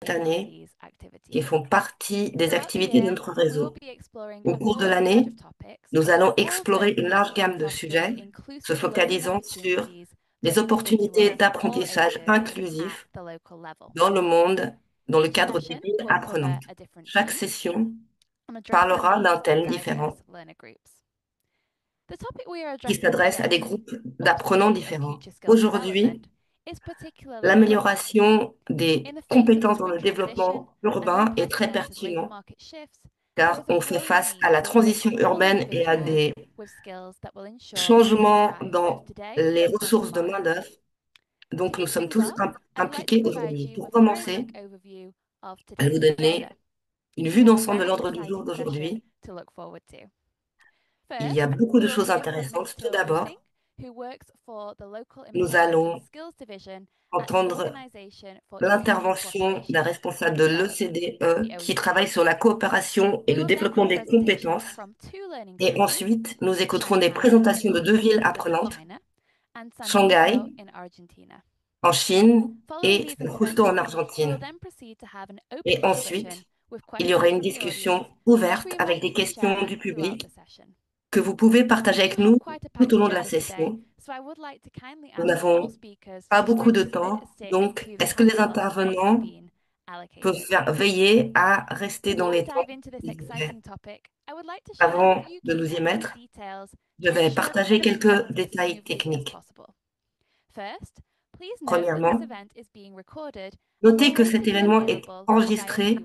année these qui activities. font partie des Throughout the activités de year, notre we'll réseau. be exploring Au a cours de broad range l'année, of topics, nous allons all explorer une focused large on gamme de fostering sujets, se inclusive learning focalisant sur opportunities for les opportunités individuals of all d'apprentissage ages at inclusif the local level. dans le monde, dans le Each cadre des session villes will cover apprenantes. a different Chaque theme session and address the parlera d'un needs of thème diverse différent learner groups. The topic we are qui addressing s'adresse à des today, groupes d'apprenants upskilling and différents. future skills Aujourd'hui, development, is particularly relevant. l'amélioration des In the face of compétences the dans le green transition développement and urbain est très unprecedented labour pertinent market shifts, there car is a on fait growing face à need la to equip transition all urbaine et à individuals des with skills that will ensure they changements thrive both dans today les and ressources de tomorrow. main-d'œuvre. To Donc, nous kick sommes things tous off, I would like to impliqués provide aujourd'hui. you Pour with a very quick commencer, overview of je vais vous today's agenda. donner une vue It's a d'ensemble de very l'ordre du jour exciting session d'aujourd'hui. to look forward to. Il y a First, beaucoup we de will choses hear from intéressantes. Ms. Tout Tilda Bussing, d'abord, who works for the Local nous Employment and allons Skills Division at the entendre Organisation for Economic l'intervention d'un Cooperation responsable and de Development, l'ECDE the qui travaille OECD. sur la coopération et We le will then développement have des presentations compétences. from two learning Et cities, ensuite, nous écouterons des Shanghai présentations de in deux villes Republic of apprenantes, China and San Shanghai Justo in Argentina. en Chine Following et these San Justo en interventions, we will Argentine. then proceed to have an open Et discussion ensuite, with il y aura questions une from the audience, discussion which ouverte we will avec des questions share du throughout the public session. que vous pouvez partager We avec do have nous quite a tout au packed long de la agenda today, session. so I would like to kindly Nous ask all n'avons speakers pas to beaucoup de please temps, stick donc to the est-ce que les time slot that has intervenants been peuvent allocated. veiller à rester dans Before we les temps, dive into this s'il vous plaît? exciting topic, I would like to share a Avant few de key nous y technical mettre, details je to vais ensure that partager everything quelques runs as détails smoothly as techniques. possible. First, please note that this Premièrement, event is being recorded and notez will que later cet be événement est available via the enregistré UIL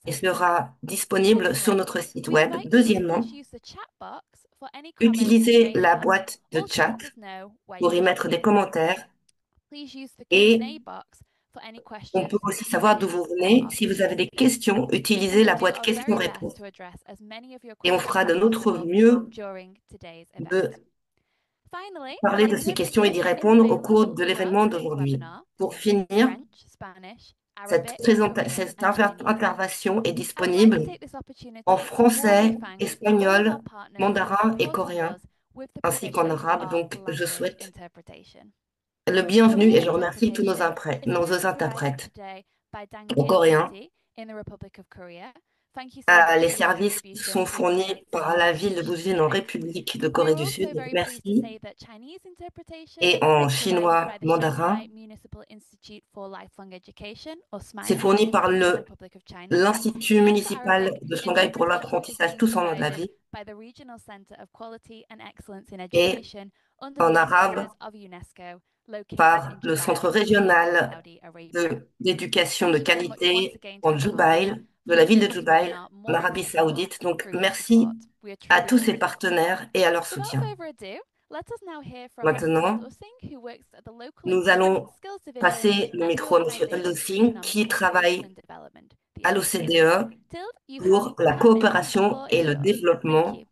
et website. sera disponible sur Secondly, notre site we web. invite you to Deuxièmement, please use the chat box for any comments you utilisez may la have. boîte de Also, chat let us know where pour you're y mettre joining des from. commentaires Please use the et Q&A box for any on peut questions aussi you savoir may d'où have vous for venez. our Si vous avez speakers. des questions, We utilisez will la do boîte our very best questions-réponses to address as many of your et on questions fera as de notre possible mieux during today's event. de Finally, parler de ces questions et d'y interpretation is répondre au cours available de throughout l'événement today's d'aujourd'hui. webinar Pour in finir, French, Spanish, cette Arabic, Korean, and Chinese. intervention est I would like to disponible take this en opportunity to warmly français, thank all of our espagnol, partners for mandarin et supporting coréen, us with the ainsi qu'en provision arabe. of Donc, je language souhaite interpretation. le bienvenu et Korean je remercie tous interpretation is nos currently provided interprètes. today by En Dangyun coréen, City in the Republic of Korea. Thank you so much les for your services contribution sont to fournis tonight's par la ville de session. Buzin en République de We Corée are du Sud. also Donc, very pleased to merci. say that Chinese interpretation Et en is provided chinois by the mandarin, Shanghai Municipal Institute for Lifelong Education, or c'est SMILE, fourni par in the Republic of China. l'Institut And for municipal Arabic, de Shanghai pour interpretation is l'apprentissage being tous en de la provided vie. by the Regional Center of Quality and Excellence in Et Education under en the arabe, auspices of UNESCO, located par in le Centre Jubail in régional Saudi Arabia. d'éducation de Thank you very much once qualité again to en our partners Jubail, de for la ville de making this Jubail, webinar en more Arabie accessible Saoudite. Donc, through your support. merci We are à truly tous ces grateful. partenaires et à leur Without soutien. further ado, let us now hear from Ms. Tilda Maintenant, Ussing, who works at the Local nous Employment and allons Skills Division passer le at the micro à M. Organisation for Eldosing, Economic qui Cooperation travaille and Development, the à OECD. l'OCDE Tild, you have pour la 10 minutes. The coopération floor et is le yours. Thank développement you.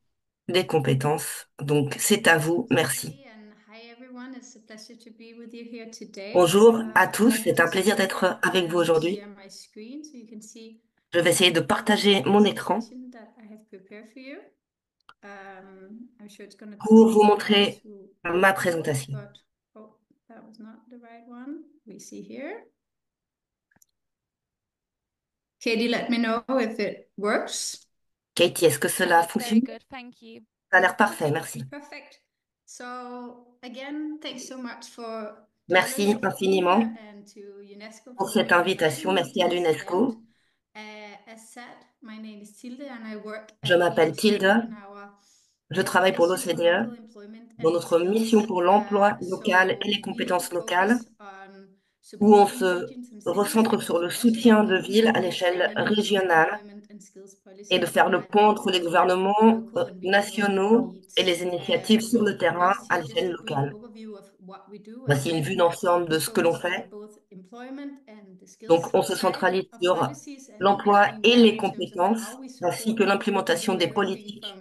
des compétences. Donc, c'est à vous. Merci. Sophie, and hi everyone. It's a pleasure to be with you here today. Bonjour à I'd tous, like c'est to un plaisir start d'être avec vous and aujourd'hui. share my screen so you can see Je vais essayer de partager the mon écran presentation that I have prepared for you. I'm sure it's going to pour take vous a while montrer to ma load, présentation. but oh, that was not the right one. We see here. Katie, let me know if it works. Katie, est-ce que It cela looks very fonctionne? good. Thank you. Ça a l'air parfait, merci. Perfect. So again, thanks so much to all of Merci you for being here infiniment and to UNESCO pour for cette invitation. organizing Merci à this event. l'UNESCO. As said, my name is Tilde and I work Je at the m'appelle OECD Tilda. in our Je travaille pour Mission for l'OCDE Local Employment dans and notre mission Skills. pour l'emploi local et les So we compétences locales, focus on où on supporting se regions and cities recentre sur with le national soutien de villes à government l'échelle and local régionale employment and skills et de policies faire le pont entre les aligned to gouvernements local and regional nationaux et les needs. initiatives sur le terrain First, à here, just l'échelle a brief locale. overview of what we do. As Voici une vue mentioned, d'ensemble we de ce que l'on focus on fait. both employment and the Donc, skills on se side centralise of sur policies, and l'emploi in et that, les in terms of compétences, how we ainsi support, que we l'implémentation do des everything politiques. from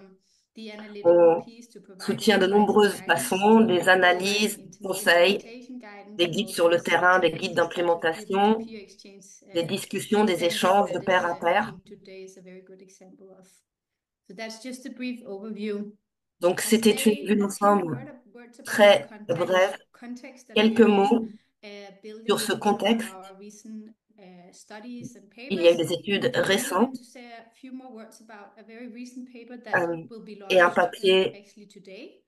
the analytical On piece to providing soutient de advice and nombreuses guidance façons, des to providing analyses, conseils, implementation guidance des and guides sur also le terrain, des guides facilitating types of d'implémentation, peer-to-peer exchange des discussions, des events échanges de that pair is à pair. happening today is a very good example of. So that's just a brief overview. Donc, I c'était une vue say a few d'ensemble words about the très brève, context that we quelques are in, mots sur building ce on contexte our recent studies and Il y a eu papers. des études I also want récentes to say a few more words about a very recent paper that euh, will be et un launched papier actually today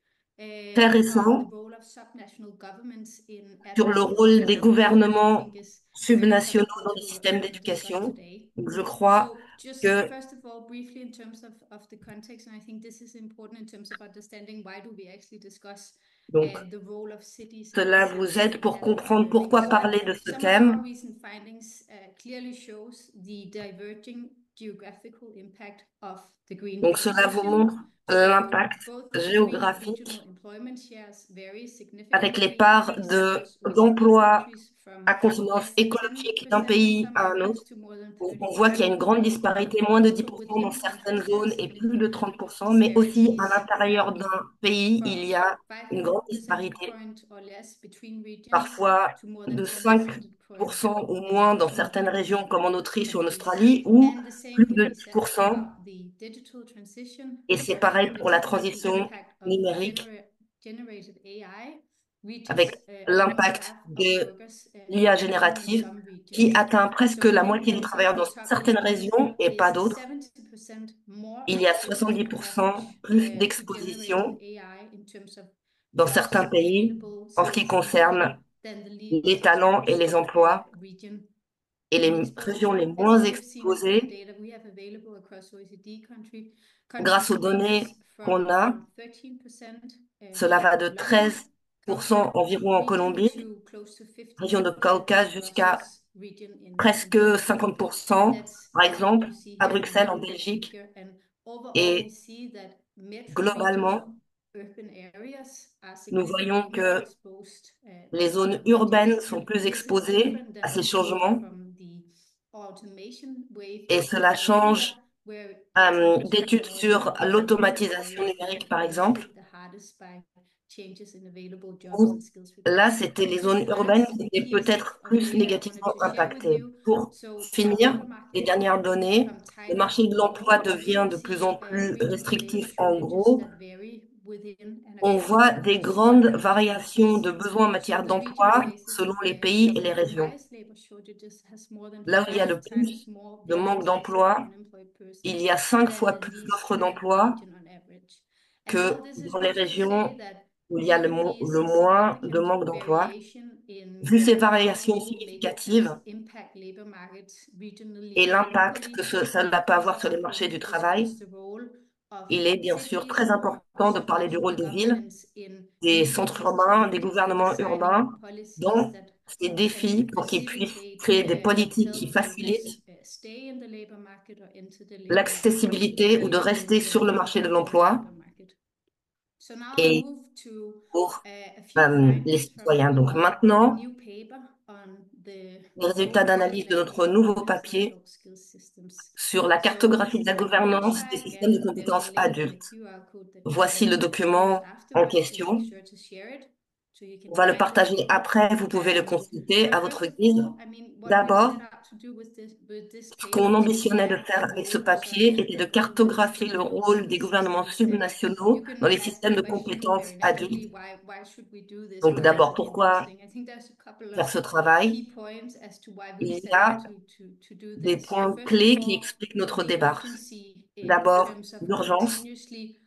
très about the récent role of subnational governments in sur le advocacy rôle des and training, which I gouvernements think is very subnationaux topical dans les to systèmes discuss d'éducation. today. Donc, je crois So just que first of all, briefly in terms of the context, and I think this is important in terms of understanding why do we actually discuss donc, the role of cities and cela vous cities aide in pour adult comprendre learning. pourquoi So parler de ce some of our thème. recent findings clearly shows the diverging geographical impact of the green Donc, cela vous transition. montre l'impact Both the degree of regional géographique employment shares vary avec les significantly parts across OECD d'emploi countries from à consonance less than écologique d'un 10% in pays some à un autre. areas to more than On voit qu'il y a 30%. une grande disparité, moins de Also 10% dans within certaines countries, there zones are et plus de significant 30%, mais aussi à disparities l'intérieur d'un pays, il from y a une 5 grande percentage disparité, point or less between regions parfois to more than de 10 percentage point 5% ou moins dans in certaines régions comme en Autriche ou en countries. Australie, ou And the same plus can de be said 10%. about the digital transition, Et c'est where pareil pour la particularly the transition impact of numérique generated AI reaches avec almost l'impact half of de workers l'IA living in générative some qui regions. atteint presque So la in moitié des terms of travailleurs the dans top certaines performing régions group et pas is d'autres. 70% more Il y a exposed on 70% average plus to generative d'exposition AI in terms of dans jobs, certains pays available en ce qui skills, and talent concerne than the les least talents et les exposed emplois. region Et in les régions les exposure. And moins what we've seen from the exposées, data we have available across grâce countries aux données ranges from qu'on a, around 13% cela va in de Colombia, 13% Cauca environ en region, Colombie, to close to région de 52% in Caucase, the jusqu'à Brussels region in presque Belgium. And 50%, that's par what exemple, you see à here in Bruxelles, en this Belgique. figure. And overall, we Et see that metro regions globalement, or urban areas are nous voyons significantly more que exposed les than zones other urbaines regions. sont plus This is exposées different à than ces we see changements from the automation wave et in cela Colombia, change where it's much d'études more sur the urban l'automatisation areas that numérique, have par been exemple, hit the hardest by changes in available jobs and où skills là, requirements. c'était les Just zones urbaines last qui étaient piece peut-être of plus data I wanted négativement to share with impactées. you. Pour So the finir, labor les market dernières has données, become le tighter marché de l'emploi overall. devient We de plus en see plus regional labor restrictif. En shortages gros, that vary within and on across voit des countries grandes and variations geographies. de besoins en So matière the region d'emploi places selon les pays et some les of the régions. highest labor shortages has more than Là où il y a le 5 times plus more de manque vacancies per d'emploi, unemployed il person y a 5 fois than the plus least d'offres d'emploi region on average. And all que this is dans les just to say région that où il y a given le these moins de significant manque d'emploi. variation in Vu ces how variations role significatives megatrends impact labor markets et regionally and l'impact que locally, cela it peut is avoir sur also les marchés important du to discuss travail, the role of il est bien sûr très cities or important de parler du subnational rôle des villes, governments in des centres meeting this urbains, des challenge and gouvernements designing urbains policies dans that ces can défis pour qu'ils puissent facilitate créer des and politiques qui help workers facilitent stay in the labor market or enter the labor market l'accessibilité ou de rester within sur le marché de the l'emploi labor market. So now I'll et move to pour a few les findings from citoyens. Donc our maintenant, new paper on the les résultats role of d'analyse de notre subnational nouveau governance in papier adult skills systems. sur la So this cartographie de is la our gouvernance des website. systèmes de Again, there's a compétences link and a adultes. QR code that you Voici le can use document en afterwards. We'll make question. sure to share it so you can On va le find it. partager après, vous pouvez le consulter à votre First of guise. all, I mean, what we've D'abord, set out to do with this ce paper qu'on is to ambitionnait de map the faire avec ce role of papier était de subnational governance cartographier in le adult rôle des skills gouvernements systems. And you subnationaux can dans les ask the systèmes de question compétences very naturally, adultes. why should we do this? Donc Why is d'abord, it pourquoi interesting? I think there's a couple of faire ce travail? key points as to why we've Il y set out a to do des this. points First of clés qui all, expliquent notre the démarche. urgency in D'abord, terms of l'urgence continuously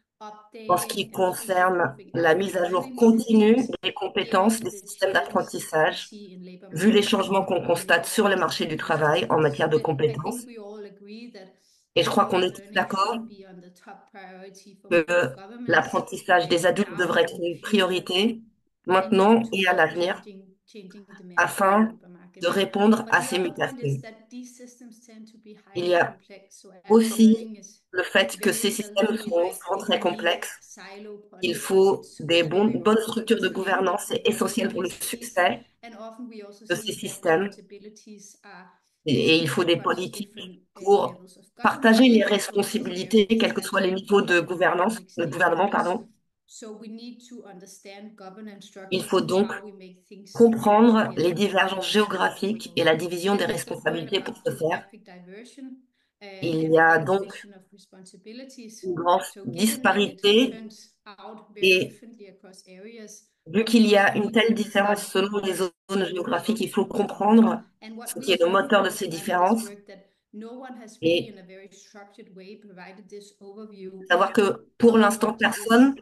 en ce updating qui and concerne future-proofing la our mise à jour learning continue policies, des compétences given des the systèmes changes that we d'apprentissage, see in labor vu les markets changements qu'on in the constate sur le past marché du years. travail en matière de I compétences. think we all agree that Et je crois qu'on adult est tous learning d'accord should be on the top priority for most que governments l'apprentissage des adultes now devrait être and in the une future priorité in order maintenant to et à meet l'avenir changing demands in the afin labor market. de répondre But à the ces other point is mutations. that these systems tend to be Il highly y a complex, so adult aussi learning is le fait que very ces systèmes seldom sont like souvent très neat complexes. silo Il policies. faut It's very bonnes often structures de interlinked gouvernance. with C'est other essentiel pour le policies, succès and often we also de ces see that systèmes. accountabilities are Et il faut split des across politiques different pour levels of partager government, les and also these responsabilités, areas quels que have soient les niveaux de different gouvernance, public de gouvernement, stakeholders. pardon. So we need to understand governance Il structures faut and donc how we make things work comprendre les together divergences across géographiques et levels. la division des Then there's the point responsabilités pour about ce faire. geographic diversion. Il y and a the donc division of responsibilities. une grande So given that it disparité turns out very et differently across areas, vu of qu'il y course, a une we telle can différence say selon les what zones will géographiques, il work faut and what won't. comprendre And what ce we qui est have le found moteur when de we've ces done this différences. work that no one has really, Et in a very structured way, provided this overview savoir of que pour how l'instant, much is personne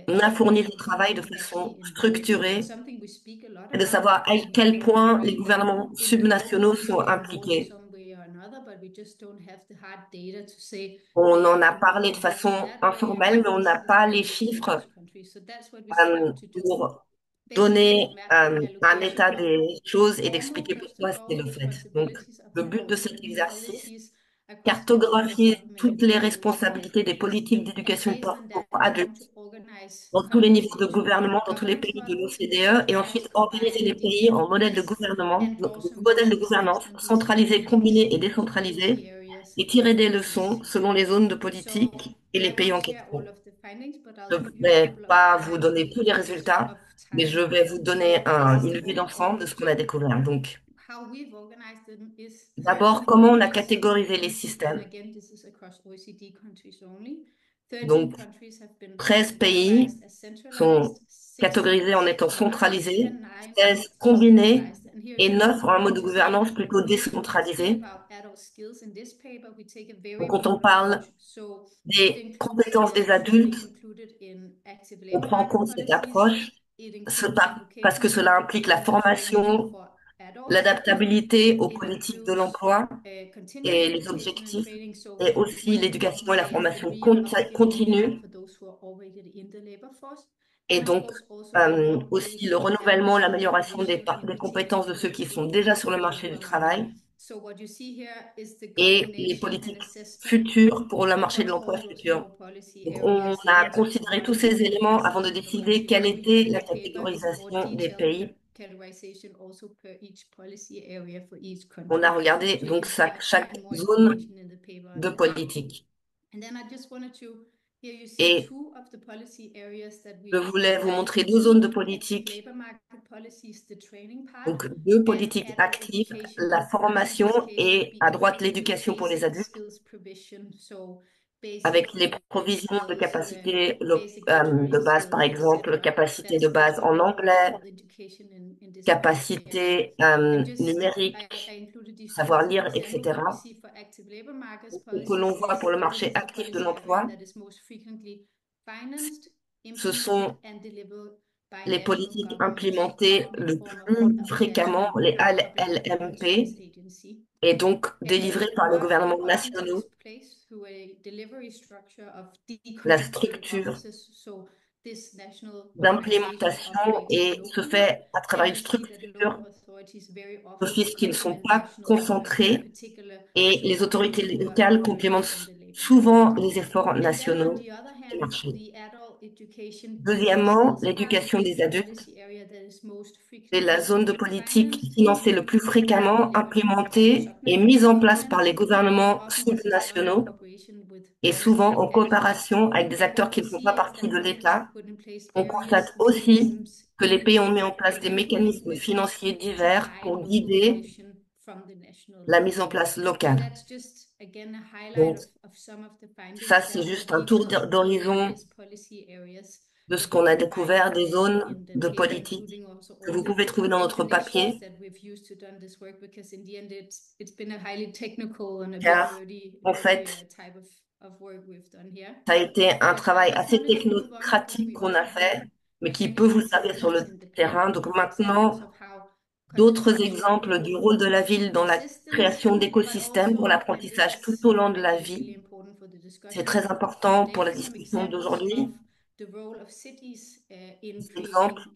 n'a fourni le travail de happening façon actually in the field. It's structurée something we speak a lot et de about savoir à in quel point les every gouvernements in the subnationaux boardrooms sont here in Vaud in impliqués. some way or another, but we just don't have the hard data to say On en a it parlé de works in façon that way and informelle, mais on this n'a is pas how les it is in chiffres each country. So that's what we strive to do. pour Basically, donner map the un allocation état of des choses et formal d'expliquer cost of pourquoi c'est our le fait. Donc, responsibilities of le but our de cet certain exercice, policies across national cartographier government toutes in les various responsabilités des countries. politiques And d'éducation based on pour that, we want to adultes organize dans tous les niveaux de conversation gouvernement, around dans tous les governance pays de model in l'OCDE, et centralized ensuite organiser les combined pays en modèles de DCPs gouvernement, and donc draw some modèles de lessons gouvernance based on these centralisés, experiences combinés et in the policy décentralisés, areas et of tirer des these leçons selon les zones de countries. politique So et les I pays won't en share all question. of the findings, but Je I'll ne give you a vais couple of pas vous highlights donner in tous the les interest résultats, of mais je time. vais vous donner So first une of vue all, d'ensemble de ce qu'on a découvert. Donc, how we've organized them is d'abord, 13 comment on a countries, catégorisé les 13, and systèmes. again, this is across OECD countries only. 13 Donc, countries have been 13 pays categorized as sont centralized, 16 catégorisés en as étant combined, centralisés, and 9 16 as combinés decentralized. And here et again, 9 ont un I mode want de to say gouvernance plutôt when we speak décentralisé. about adult skills in this paper, we take a very Donc, quand on broad parle approach. So it des includes compétences des training adultes, included in active on labor prend en market compte cette policies. approche, It ce includes pas parce que vocational cela implique la education and training formation, for adults. l'adaptabilité aux It politiques de includes l'emploi continuing et les education and objectifs, training, so et aussi what we l'éducation often et la say is the formation real upskilling part continue, for those who are already in the labor force, et and of donc course also the aussi workplace le adult renouvellement, skills l'amélioration provision, in des particular compétences de for ceux the qui sont older déjà sur le people marché who du are leaving. travail So what you see here is the et les combination and politiques assessment futures pour le marché de across l'emploi all those futur. four policy Donc, on areas a into considéré tous one ces éléments avant de assessment per décider country. quelle And in était the la paper is a more catégorisation des detailed pays. categorization also per each policy area for each On a country. regardé So you donc can chaque find more zone information in the paper on de that. politique. And then I just wanted to, here you see Et two of the policy areas that je we voulais vous divide montrer deux zones de into active politique, labor market policies, the training part, donc deux and politiques adult actives, education, la which in this formation case would et be à droite including l'éducation pour les basic adultes, skills provision, so avec basic les provisions de skills, capacités basic literary de base, par skills, exemple, etc. capacité de That's base what en we mean anglais, adult education in this case. capacité And just numérique, I included these two savoir as an lire, example. What we etc. see for active labor markets Ce que l'on policies voit is pour le this marché is the actif de policy area l'emploi, that is most frequently financed, ce implemented, sont and delivered by les national politiques governments implémentées in the le form plus of fréquemment, national les public management ALMP, agency. et donc And délivrées par les roughly gouvernements often nationaux. takes place through a delivery structure of La deconcentrated structure offices. So this national organization d'implémentation operates et se locally, fait à travers and une you see that structure local authorities very often d'offices qui ne sont complement pas national efforts, in concentrés particular et for les autorités those who are locales already complémentent in the labor souvent market. les efforts And then on nationaux the other du hand, marché. the adult education basic Deuxièmement, skills part l'éducation is des the adultes. policy area that is most C'est la frequently zone de politique financed, financée le plus implemented, and fréquemment, delivered by implémentée et mise subnational en place par les governments. And gouvernements often this is done in subnationaux cooperation with et souvent voluntary en actors. coopération avec des And acteurs what qui we ne font pas see is partie that de countries l'État. have put in place On various constate aussi mechanisms que les pays ont mis en place des working mécanismes with financiers to divers guide pour local guider provision from the national la mise level. en place So locale. that's just again a highlight Donc, of some of the ça, findings. There c'est are more juste un tour details in the d'horizon various policy areas de ce that you qu'on a can find découvert des zones in the de paper, politique including also que all vous the pouvez trouver dans notre definitions papier, that we've used to done this work, because in the end it's been a highly technical and a bit car en nerdy fait, type of work we've done here. ça a été un But I travail just assez wanted to move on because technocratique we qu'on a also give fait, mais qui peut many vous servir sur examples le in the terrain. paper Donc of examples maintenant, of how countries d'autres use exemples du rôle de la ville dans la assistance, création but d'écosystèmes pour also, and this l'apprentissage tout is au long de la actually vie. really important for the C'est discussion très important pour la today, some discussion examples of d'aujourd'hui. the role of cities in Des exemples creating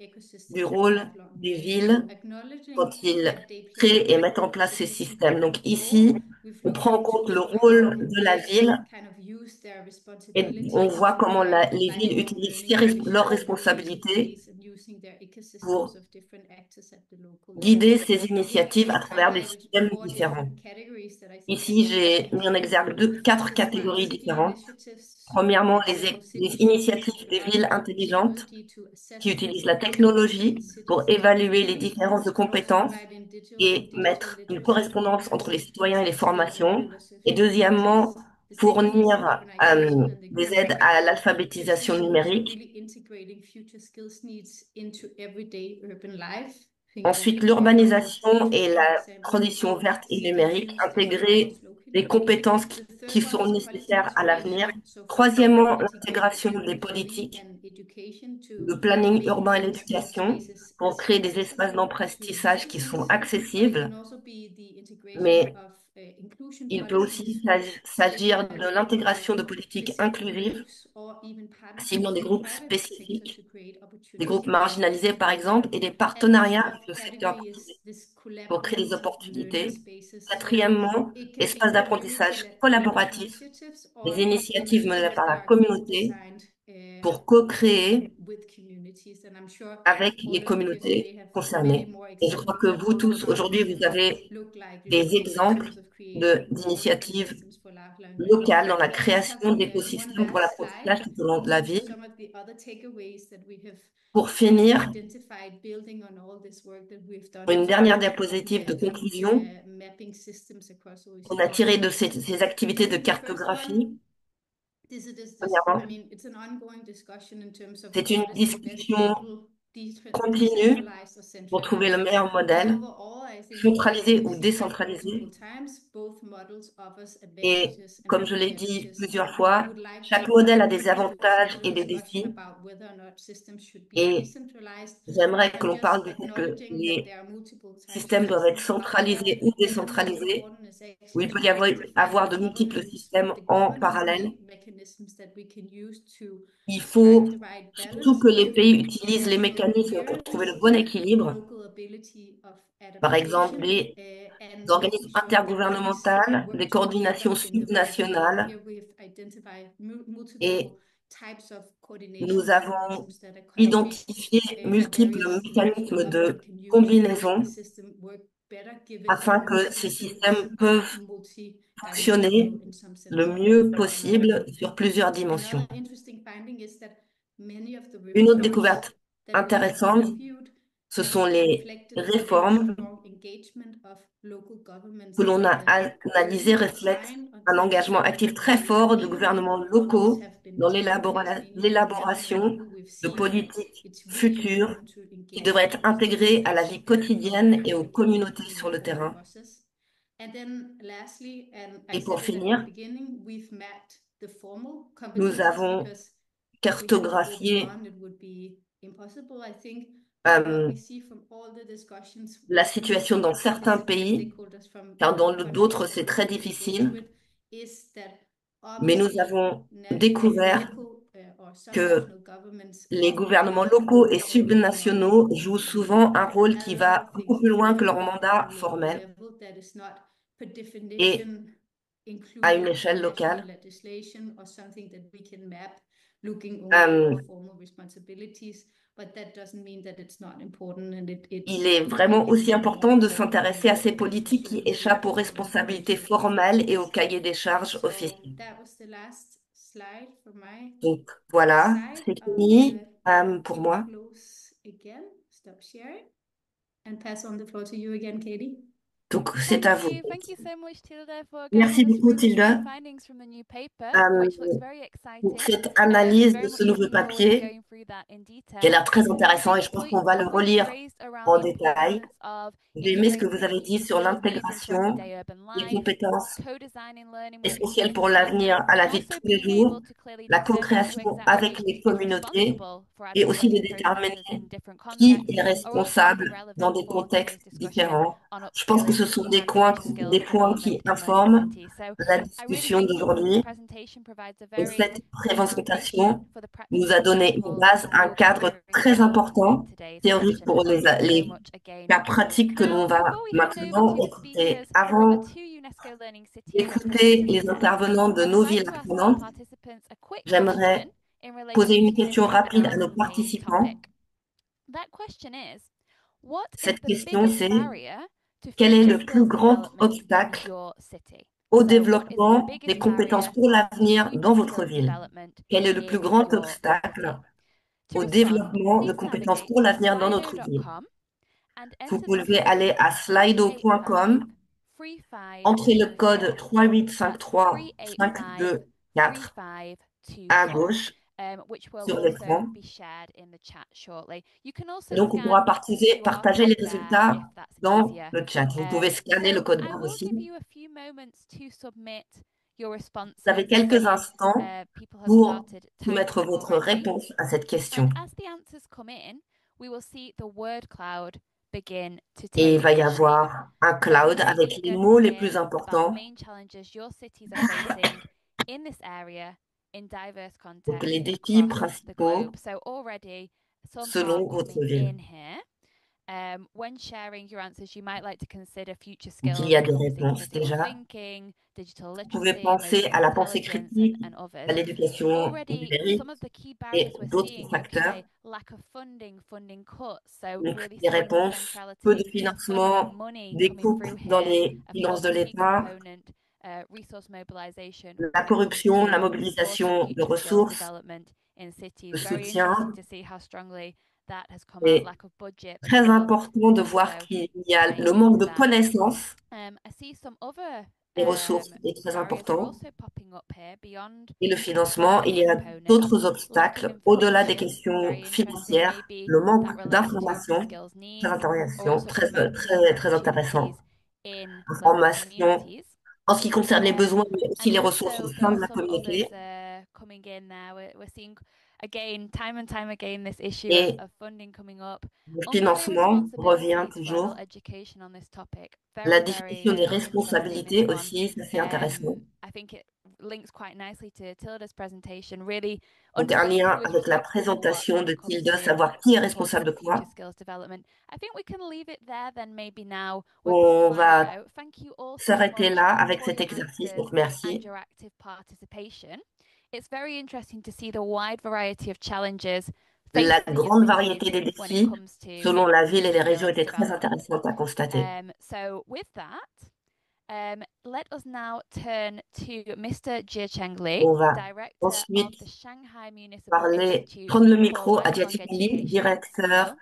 du ecosystems of rôle lifelong des learning. So villes acknowledging quand ils that they play créent et a mettent en place ces significant systèmes. Donc role, ici, we've on looked prend en into compte le how rôle de la they ville kind of use their et on responsibilities voit to comment guide les villes lifelong utilisent learning leurs provision in various responsabilités ways and using their ecosystems pour of different actors at the local level. guider ces And here I've initiatives à just travers des highlighted systèmes four différents. different categories that I think are Ici, j'ai mis en interesting exergue to quatre describe catégories city différentes. initiatives, Premièrement, so les cities using initiatives des villes AI and intelligentes technology to qui assess utilisent la performance of technologie different pour cities and évaluer les schools, différences de but also compétences provide in digital et digital mettre une literacy correspondance entre les programs citoyens et les formation. Et deuxièmement, fournir des aides à l'alphabétisation numérique. Ensuite, l'urbanisation et la transition verte et numérique, intégrer les compétences qui sont nécessaires à l'avenir. Troisièmement, l'intégration des politiques, le planning urbain et l'éducation pour créer des espaces d'apprentissage qui sont accessibles, mais il peut aussi s'agir de l'intégration de politiques inclusives, ciblant des groupes spécifiques, des groupes marginalisés par exemple, et des partenariats avec le secteur privé pour créer des opportunités. Quatrièmement, espaces d'apprentissage collaboratifs, des initiatives menées par la communauté pour co-créer avec les communautés concernées. Et je crois que vous tous, aujourd'hui, vous avez des exemples d'initiatives locales dans la création d'écosystèmes pour l'apprentissage tout au long de la vie. Pour finir, une dernière diapositive de conclusion qu'on a tirée de ces activités de cartographie. Premièrement, c'est une discussion continue pour trouver le meilleur modèle, centralisé ou décentralisé. Et comme je l'ai dit plusieurs fois, chaque modèle a des avantages et des défis. Et j'aimerais que l'on parle du fait que les systèmes doivent être centralisés ou décentralisés, où il peut y avoir de multiples systèmes en parallèle. Il faut surtout que les pays utilisent les mécanismes pour trouver le bon équilibre. Par exemple, les organismes intergouvernementaux, des coordinations subnationales. Et nous avons identifié multiples mécanismes de combinaison afin que ces systèmes peuvent fonctionner le mieux possible sur plusieurs dimensions. Une autre découverte intéressante, ce sont les réformes que l'on a analysées reflètent un engagement actif très fort de gouvernements locaux dans l'élaboration de politiques futures qui devraient être intégrées à la vie quotidienne et aux communautés sur le terrain. Et pour finir, nous avons cartographié la situation dans certains pays, car dans d'autres, c'est très difficile. Mais nous avons découvert que les gouvernements locaux et subnationaux jouent souvent un rôle qui va beaucoup plus loin que leur mandat formel et à une échelle locale. Il est vraiment aussi important de s'intéresser à ces politiques qui échappent aux responsabilités formelles et au cahier des charges officiels. Donc voilà, c'est fini pour moi. Donc c'est à vous. Thank you so much, Tilda, for Merci guiding us beaucoup, through the Tilda, key findings from the new paper, euh, which looks very pour exciting. cette analyse Very de ce much nouveau looking forward to papier going through that in qui a detail. l'air très intéressant The et je pense qu'on va le points you relire raised around en the détail. importance of J'ai aimé ce que vous integrating avez dit sur disabilities into l'intégration everyday urban des life, compétences co-designing learning with essentielles pour communities, l'avenir à la and vie de also tous les being able jours, to clearly la determine who co-création avec exactly les is communautés responsible for et aussi de adaptation déterminer processes in different qui contexts est are also going to be responsable dans relevant des for today's contextes discussion différents. on Je pense que ce upskilling sont and des reskills points development qui in learning informent ability. So la I really discussion think this d'aujourd'hui. presentation provides a Et very cette rich présentation for the nous practical a donné une examples base, un we'll be cadre hearing très about in important, today's théorique session. pour Thank you so les much again. cas pratiques que l'on Now, va before we hand over maintenant to the écouter. speakers from our Avant two UNESCO Learning Cities d'écouter representing les Italy, intervenants de I would nos like villes to ask our apprenantes, participants a quick j'aimerais question in poser relation une to question UNESCO rapide à nos Development's main participants. topic. That question is, what is Cette the question, biggest c'est barrier to quel est future le plus skills grand development in obstacle your city? au So, what is the développement des biggest compétences barrier pour to l'avenir dans future votre skills ville? development Quel est le plus in grand your obstacle city? To au respond, développement de please compétences navigate pour to l'avenir dans notre ville? slido.com and Vous enter the pouvez code aller à slido.com 385 Entrez le code 385352 à gauche which will sur also l'écran. be shared in the chat shortly. You can also Donc, on scan pourra the QR partager les code there résultats if that's dans easier. le chat. Vous pouvez scanner le code I barre will give aussi. you a few moments to submit your responses. Vous avez quelques instants People have pour started soumettre typing votre already. réponse à cette question. And as the answers come in, we will see the word cloud begin to Et il take va y shape. avoir un cloud Today avec we're les going mots to les hear plus about the importants. main challenges your cities are facing in this area in diverse Donc, les contexts défis across the principaux globe. So already some are selon votre coming ville. in here. When sharing your answers, you might like to consider future Donc, skills il y a des encompassing réponses critical déjà. thinking, digital Vous pouvez literacy, penser à emotional la pensée intelligence, critique, and à others. l'éducation Already, numérique some of the key et barriers we're d'autres seeing facteurs. UK, lack of funding, funding cuts. So Donc, really des seeing the réponses, peu de centrality of having financement, money des coming coupes through dans here, les a finances de policy l'État, component, resource mobilisation la when it comes corruption, la to supporting mobilisation de future skills ressources, development in cities. le Very interesting soutien. to see how strongly that has come out. C'est Lack of budget, but très still important de voir also qu'il y a le tying manque into de that. connaissances. I see some other Les ressources est très barriers are important. also popping up here beyond Et le the financement, il funding y a component. d'autres Lack of obstacles au-delà des information, questions very interesting. financières, Maybe le manque that relates to d'informations, skills très needs, or intéressant, also très, promoting très, très intéressant. opportunities in local Information communities. en ce qui concerne les besoins, mais aussi And les ressources au also, there sein are de la some others communauté. coming in there. We're seeing again, time and time again, this issue Et of funding coming up. le Unclear financement revient responsibilities for adult toujours. education on this topic. La Very, définition very des interesting, this responsabilités one. aussi, ça c'est intéressant. I think it links quite nicely to Tilda's presentation, really Donc un understanding lien who is avec la responsible for what présentation when de it comes Tilda, to savoir qui est responsable supporting de future quoi. skills development. I think we can leave it there then maybe now with the On va Slido. Thank you all so s'arrêter much là avec for cet your exercice. answers Donc merci. and your active participation. It's very interesting to see the wide variety of challenges La facing your grande cities variété des when it défis comes to selon la ville et les future régions skills était très development. intéressante à constater. So with that, let us now turn to Mr. Jie Cheng Li, On va Director of ensuite the Shanghai Municipal parler, Institute prendre le for micro à Lifelong Jiaqing Li, Education, directeur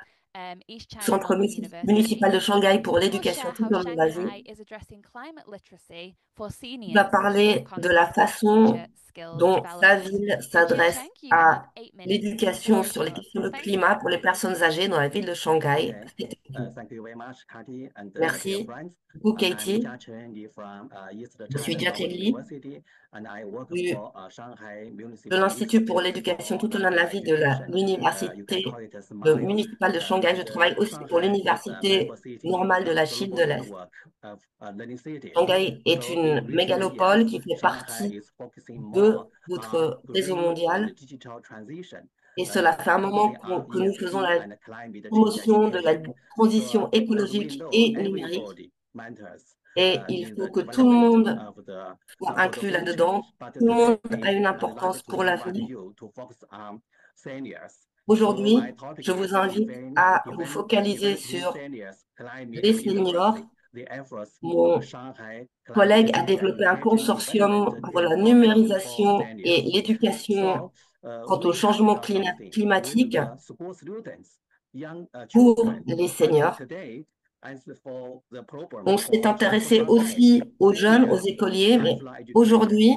East China Centre Normal University. municipal de Shanghai pour He will l'éducation share tout how au long de la vie. Shanghai is addressing climate literacy for Il va seniors in the parler de la context of future façon skills dont sa development. ville So Jie s'adresse Cheng, you have à 8 minutes. The l'éducation floor is sur les yours. questions de Thank climat you. pour les personnes âgées dans la ville de Shanghai. Okay. Thank you very much, Cathy and dear Merci friends. beaucoup, I'm Katie. Jia Cheng from East Je suis China Jiaqing Normal Li University, and I work du- for Shanghai de Municipal l'Institut pour Institute l'éducation for tout au long de la Lifelong vie de Education. You can l'Université call it a SMILE. municipale de Shanghai. Je travaille aussi pour Shanghai is a l'Université member city normale de of la Chine de Global l'Est. Network of Learning Cities. Shanghai est So une in recent mégalopole years, qui fait Shanghai partie is focusing de more on votre réseau green and mondial. digital transition. Et cela fait un moment Focusing on que nous faisons ESG la and climate change promotion de la education. transition So as we écologique know, et numérique. everybody matters Et il in faut the que tout le development monde of the soit for the inclus future. là-dedans. But Tout le monde a today, une I'd like importance to pour invite l'avenir. you to focus on seniors. So Aujourd'hui, my topic je is vous invite à vous focaliser developing sur seniors climate les seniors. literacy. The efforts Mon of Shanghai collègue Climate a Media développé un Education consortium Development pour Green la Program for numérisation et seniors. l'éducation So quant au we have changement done something with climatique the school students, young pour children. les But seniors. today, as for the program On s'est for intéressé Shanghai aussi aux jeunes, aux seniors, écoliers, mais lifelong education aujourd'hui,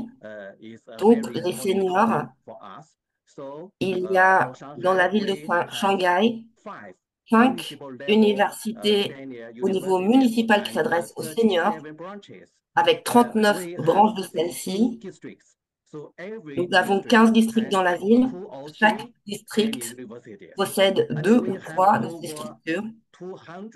is a donc very les important seniors, topic for us. So il y a for dans Shanghai, la ville de we have Shanghai 5 5 municipal level universités senior au niveau universities municipal qui and s'adressent aux seniors, 37 branches. avec 39 We have branches de 16 celles-ci. districts. So every Nous avons district 15 districts has dans la ville. 2 or Chaque 3 senior district universities. possède And 2 we ou have 3 de ces over structures. 200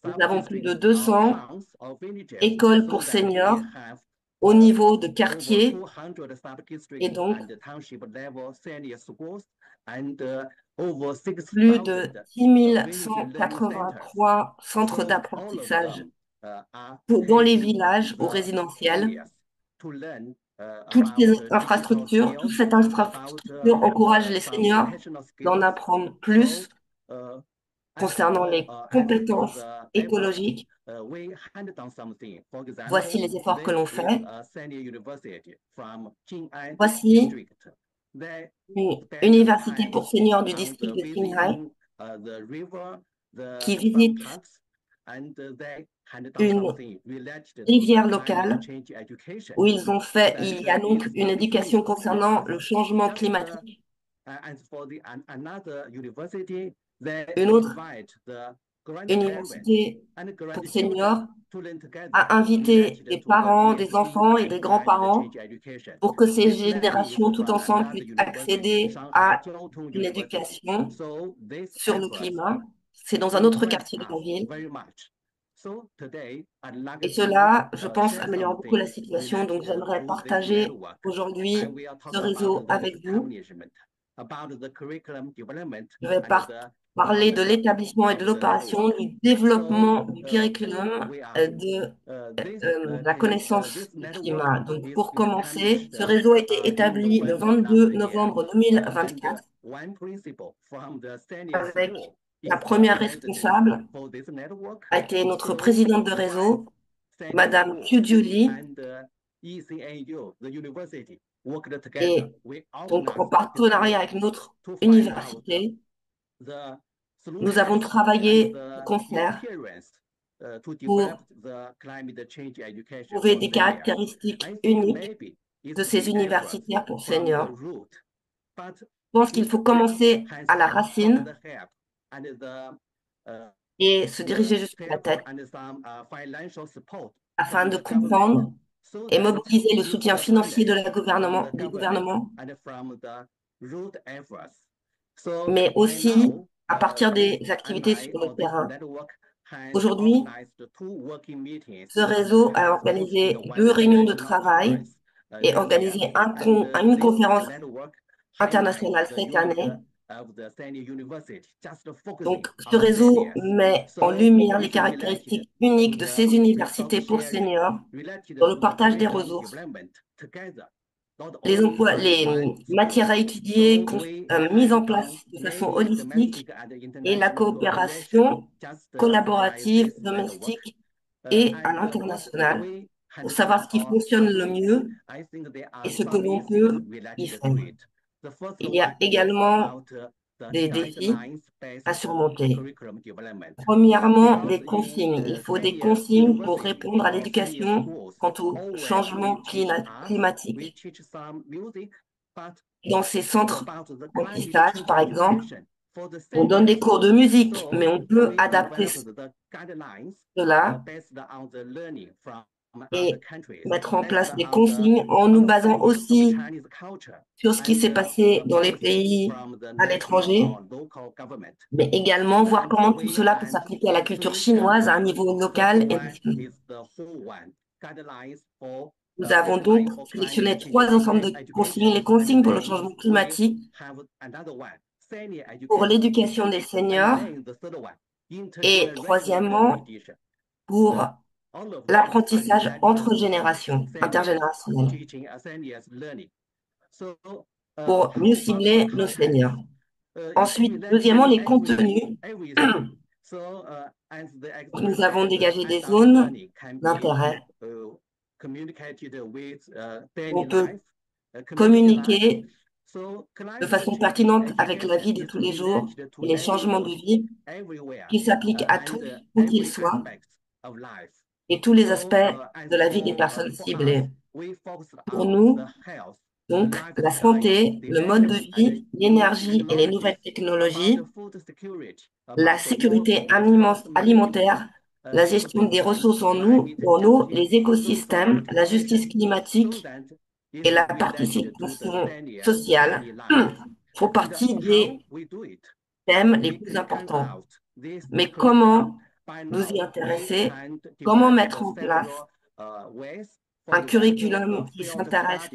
Nous avons plus de sub-districts 200 or towns or villages, écoles so pour that we seniors have au niveau de over quartier 200 et sub-districts donc and township level senior schools and over plus de 6,000 village learning centers. 6183 centres So all of d'apprentissage them are dans les helping villages ou the résidentiels. seniors to learn Toutes ces about digital infrastructures, toute skills, cette about infrastructure encourage les some seniors educational d'en skills. apprendre plus So concernant les as for compétences the efforts, écologiques. we had done something. For Voici example, les efforts que there l'on is fait. a senior university from Jing'an Voici district. They une spend université time pour seniors du on district the de Qinghai visiting the river, qui some visite parks, and they une rivière locale où ils ont fait, il y a donc une éducation concernant le changement climatique. Une autre université pour seniors a invité des parents, des enfants et des grands-parents pour que ces générations tout ensemble puissent accéder à une éducation sur le climat. C'est dans un autre quartier de la ville. Et cela, je pense, améliore beaucoup la situation. Donc, j'aimerais partager aujourd'hui ce réseau avec vous. Je vais parler de l'établissement et de l'opération, du développement du curriculum, de la connaissance du climat. Donc, pour commencer, ce réseau a été établi le 22 novembre 2024 avec la première responsable a été notre présidente de réseau, Madame Kyu Lee, et donc en partenariat avec notre université, nous avons travaillé de concert pour trouver des caractéristiques uniques de ces universitaires pour seniors. Je pense qu'il faut commencer à la racine et se diriger jusqu'à la tête afin de comprendre et mobiliser le soutien financier de du gouvernement, mais aussi à partir des activités sur le terrain. Aujourd'hui, ce réseau a organisé 2 réunions de travail et organisé une conférence internationale cette année. Donc, ce réseau met en lumière les caractéristiques uniques de ces universités pour seniors dans le partage des ressources, les matières à étudier mises en place de façon holistique et la coopération collaborative domestique et à l'international pour savoir ce qui fonctionne le mieux et ce que l'on peut y faire. Il y a également des défis à surmonter. Premièrement, des consignes. Il faut des consignes pour répondre à l'éducation quant au changement climatique. Dans ces centres d'apprentissage, par exemple, on donne des cours de musique, mais on peut adapter cela et mettre en place des consignes en nous basant aussi sur ce qui s'est passé dans les pays à l'étranger, mais également voir comment tout cela peut s'appliquer à la culture chinoise à un niveau local et national. Nous avons donc sélectionné 3 ensembles de consignes. Les consignes pour le changement climatique, pour l'éducation des seniors et troisièmement, pour l'apprentissage entre générations, intergénérationnel, pour mieux cibler nos seniors. Ensuite, deuxièmement, les contenus. Nous avons dégagé des zones d'intérêt. On peut communiquer de façon pertinente avec la vie de tous les jours et les changements de vie qui s'appliquent à tous, où qu'ils soient, et tous les aspects de la vie des personnes ciblées. Pour nous, donc, la santé, le mode de vie, l'énergie et les nouvelles technologies, la sécurité alimentaire, la gestion des ressources en eau, les écosystèmes, la justice climatique et la participation sociale font partie des thèmes les plus importants. Mais comment nous y intéresser? Comment mettre en place un curriculum qui s'intéresse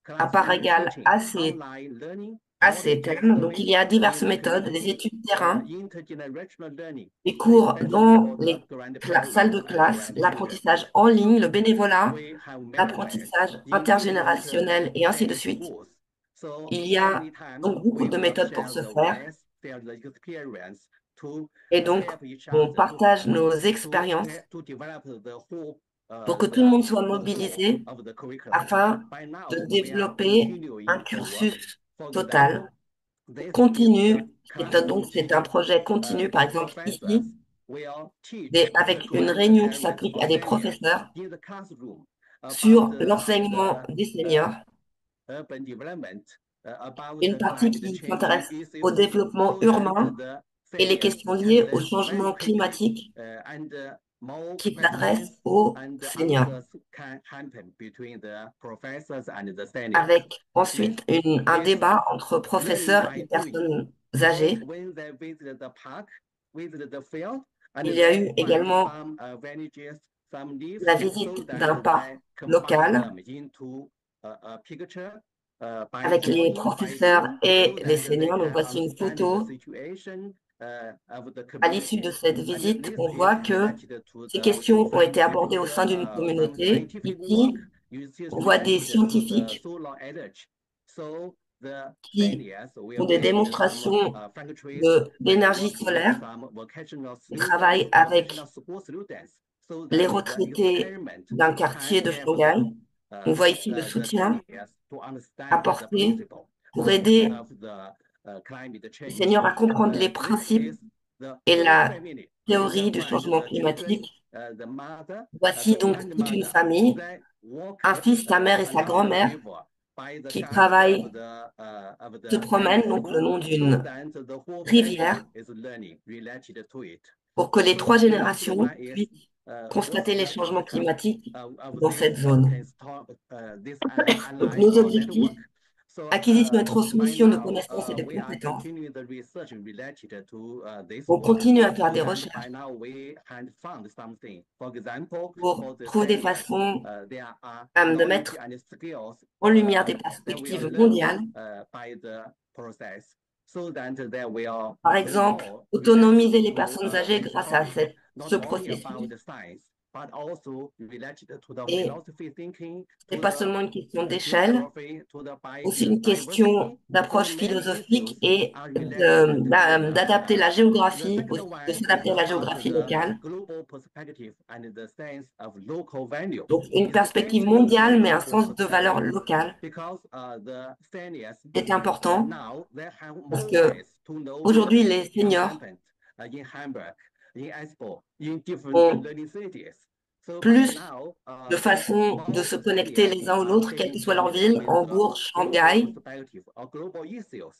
à part égale à ces thèmes? Donc, il y a diverses méthodes, des études terrain, des cours dans les salles de classe, l'apprentissage en ligne, le bénévolat, l'apprentissage intergénérationnel et ainsi de suite. Il y a donc beaucoup de méthodes pour ce faire. Et donc, on partage nos expériences pour que tout le monde soit mobilisé afin de développer un cursus total, continu. Donc, c'est un projet continu, par exemple, ici, avec une réunion qui s'applique à des professeurs sur l'enseignement des seniors, une partie qui s'intéresse au développement urbain et les questions liées au changement climatique qui s'adressent aux seniors, avec ensuite un débat entre professeurs et personnes âgées. Il y a eu également la visite d'un parc local avec les professeurs et les seniors. Donc voici une photo. À l'issue de cette visite, on voit que ces questions ont été abordées au sein d'une communauté. Ici, on voit des scientifiques qui font des démonstrations d'énergie solaire. Ils travaillent avec les retraités d'un quartier de Shanghai. On voit ici le soutien apporté pour aider les seniors à comprendre les principes et la théorie du changement climatique. Voici donc toute une famille, un fils, sa mère et sa grand-mère qui travaillent, se promènent donc le long d'une rivière pour que les 3 générations puissent constater les changements climatiques dans cette zone. Donc, nos objectifs, acquisition et transmission de connaissances et de compétences. On continue à faire des recherches pour trouver des façons de mettre en lumière des perspectives mondiales. Par exemple, autonomiser les personnes âgées grâce à ce processus. Et ce n'est pas seulement une question d'échelle, aussi une question d'approche philosophique et d'adapter la géographie, de s'adapter à la géographie locale. Donc une perspective mondiale, mais un sens de valeur locale. C'est important parce que aujourd'hui, les seniors ont plus de façons de se connecter les uns aux autres, quelle que soit leur ville, Hambourg, Shanghai.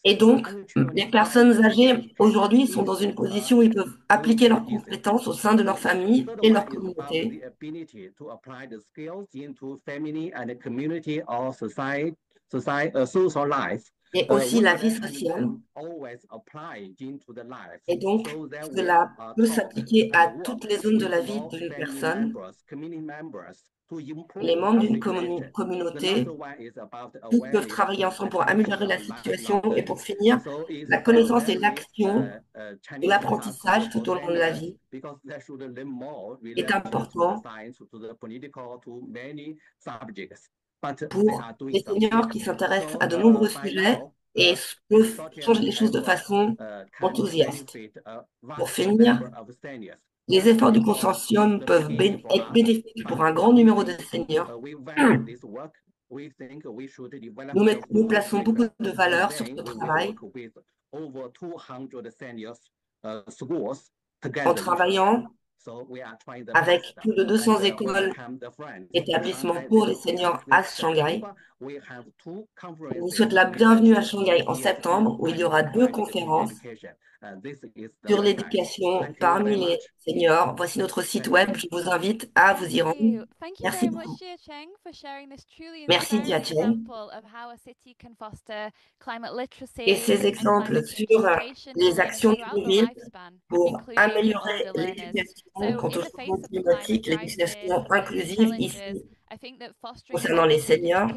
Et donc, les personnes âgées aujourd'hui sont dans une position où ils peuvent appliquer leurs compétences au sein de leur famille et leur communauté. Et aussi la vie sociale. Et donc, cela peut s'appliquer à toutes les zones de la vie d'une personne. Les membres d'une communauté, tous peuvent travailler ensemble pour améliorer la situation. Et pour finir, la connaissance et l'action et l'apprentissage tout au long de la vie est important pour les seniors qui s'intéressent à de nombreux sujets et peuvent changer les choses de façon enthousiaste. Pour finir, les efforts du consortium peuvent être bénéfiques pour un grand numéro de seniors. Nous plaçons beaucoup de valeur sur ce travail en travaillant avec plus de 200 écoles, établissements pour les seniors à Shanghai. Je vous souhaite la bienvenue à Shanghai en septembre, où il y aura 2 conférences sur l'éducation parmi les seniors. Voici notre site web. Je vous invite à vous y rendre. Merci beaucoup. Merci Jia Cheng. Et ces exemples sur les actions de ville pour améliorer l'éducation quant au changement climatique, l'éducation inclusive ici concernant les seniors.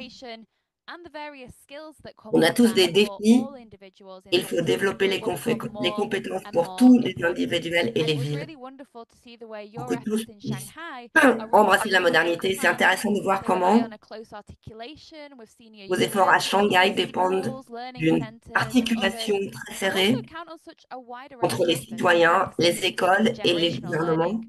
On a tous des défis. Il faut développer les compétences pour tous les individuels et les villes. Pour que tous puissent embrasser la modernité. C'est intéressant de voir comment vos efforts à Shanghai dépendent d'une articulation très serrée entre les citoyens, les écoles et les gouvernements.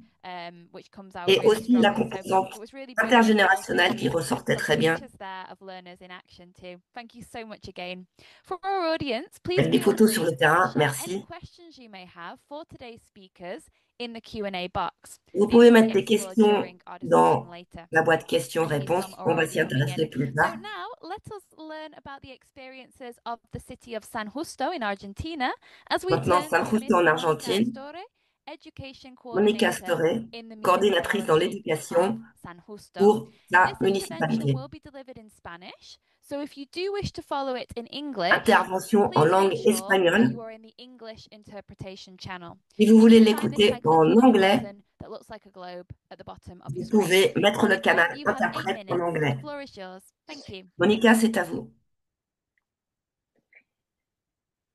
which comes out Et really aussi la strongly. So composante it was really brilliant to intergénérationnelle qui see ressortait some très bien, pictures there of learners in action too. Thank you so much again. For our audience, please avec des feel photos sur free le to terrain. share any Merci. questions you may have for today's speakers in the Q&A box. Vous These pouvez will be mettre des explored questions during our discussion dans later. la boîte Thank you, questions-réponses. Tom, On va already s'y coming intéresser in. plus So tard. now let us learn about the experiences of the city of San Justo in Argentina as we Maintenant, turn San to Justo Miss en Monica Argentine. Astore, Education Monica Coordinator Storey, in the coordinatrice dans municipality of l'éducation San Justo. pour la This intervention municipalité. will be delivered in Spanish, so if you do wish to follow it in English, Intervention en please make langue sure that espagnole. you are in the English interpretation channel. Si vous Each voulez time by l'écouter clicking en on the anglais, button that looks like a globe at the bottom of your vous screen. pouvez mettre le Monica, canal you have 8 interprète en minutes. anglais. The floor is yours. Thank you. Monica, c'est à vous.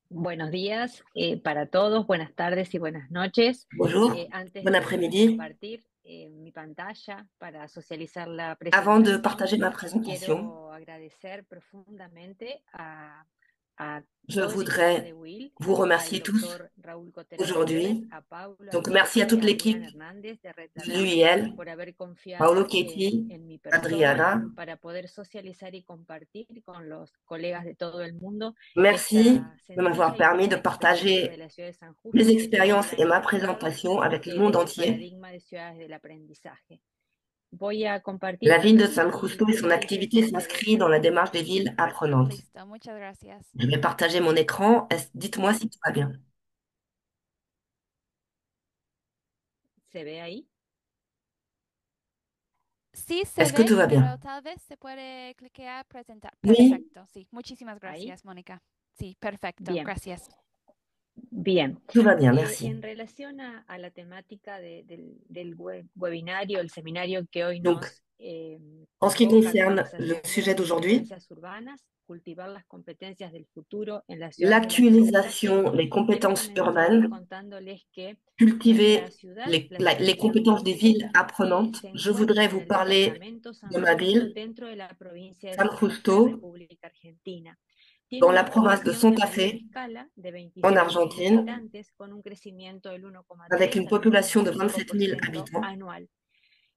Buenos días para todos, buenas tardes y buenas noches. Bonjour, Antes bon de après-midi. compartir mi pantalla para socializar la Avant de presentación, partager ma présentation, quiero agradecer profundamente a je todo el equipo voudrais de WIL, vous al remercier tous doctor Raúl Cotera Gutiérrez, aujourd'hui. a Paulo, Donc, a merci à Katie, toute a l'équipe Adrián Hernández de Red du Latam UIL, por haber confiado Paolo, Katie, en mi persona Adriana. para poder socializar y compartir con los colegas de todo el mundo Merci esta de m'avoir sencilla y permis de buena experiencia de partager la ciudad de San Justo mes que expériences considera et ma embajador présentation avec le monde del entier. paradigma de ciudades del aprendizaje. Voy a compartir La ville de aquí San y Justo et son antes de activité proceder s'inscrit dans la démarche des villes apprenantes. Listo, muchas gracias. Je vais partager mon écran. Dites-moi si tout va bien. se ve ahí. Sí se Est-ce que ve, tout va pero bien? tal vez se puede cliquear presentar. Oui, Perfecto, sí. Muchísimas Ahí. gracias, Mónica. Sí, perfecto. Bien. Gracias. Bien. tout va bien, merci. En relación a la temática del webinario, el seminario que hoy Donc, nos en ce qui convoca, concerne actualización le de sujet las d'aujourd'hui, competencias urbanas, cultivar las competencias del futuro en las ciudades del aprendizaje, l'actualisation des quiero compétences comenzar urbaines, contándoles que cultiver nuestra ciudad, les, la ciudad les de San compétences des Justo, villes apprenantes. se Je voudrais encuentra en vous el parler departamento San de ma Justo ville, dentro de la provincia de San Santa Fe, Justo, República Argentina. Tiene dans la una province de población de Santa mediana Fe, escala de en 27.000 Argentine, habitantes con un crecimiento del avec 1,3 une al population de 27 000 1,5% habitants, anual.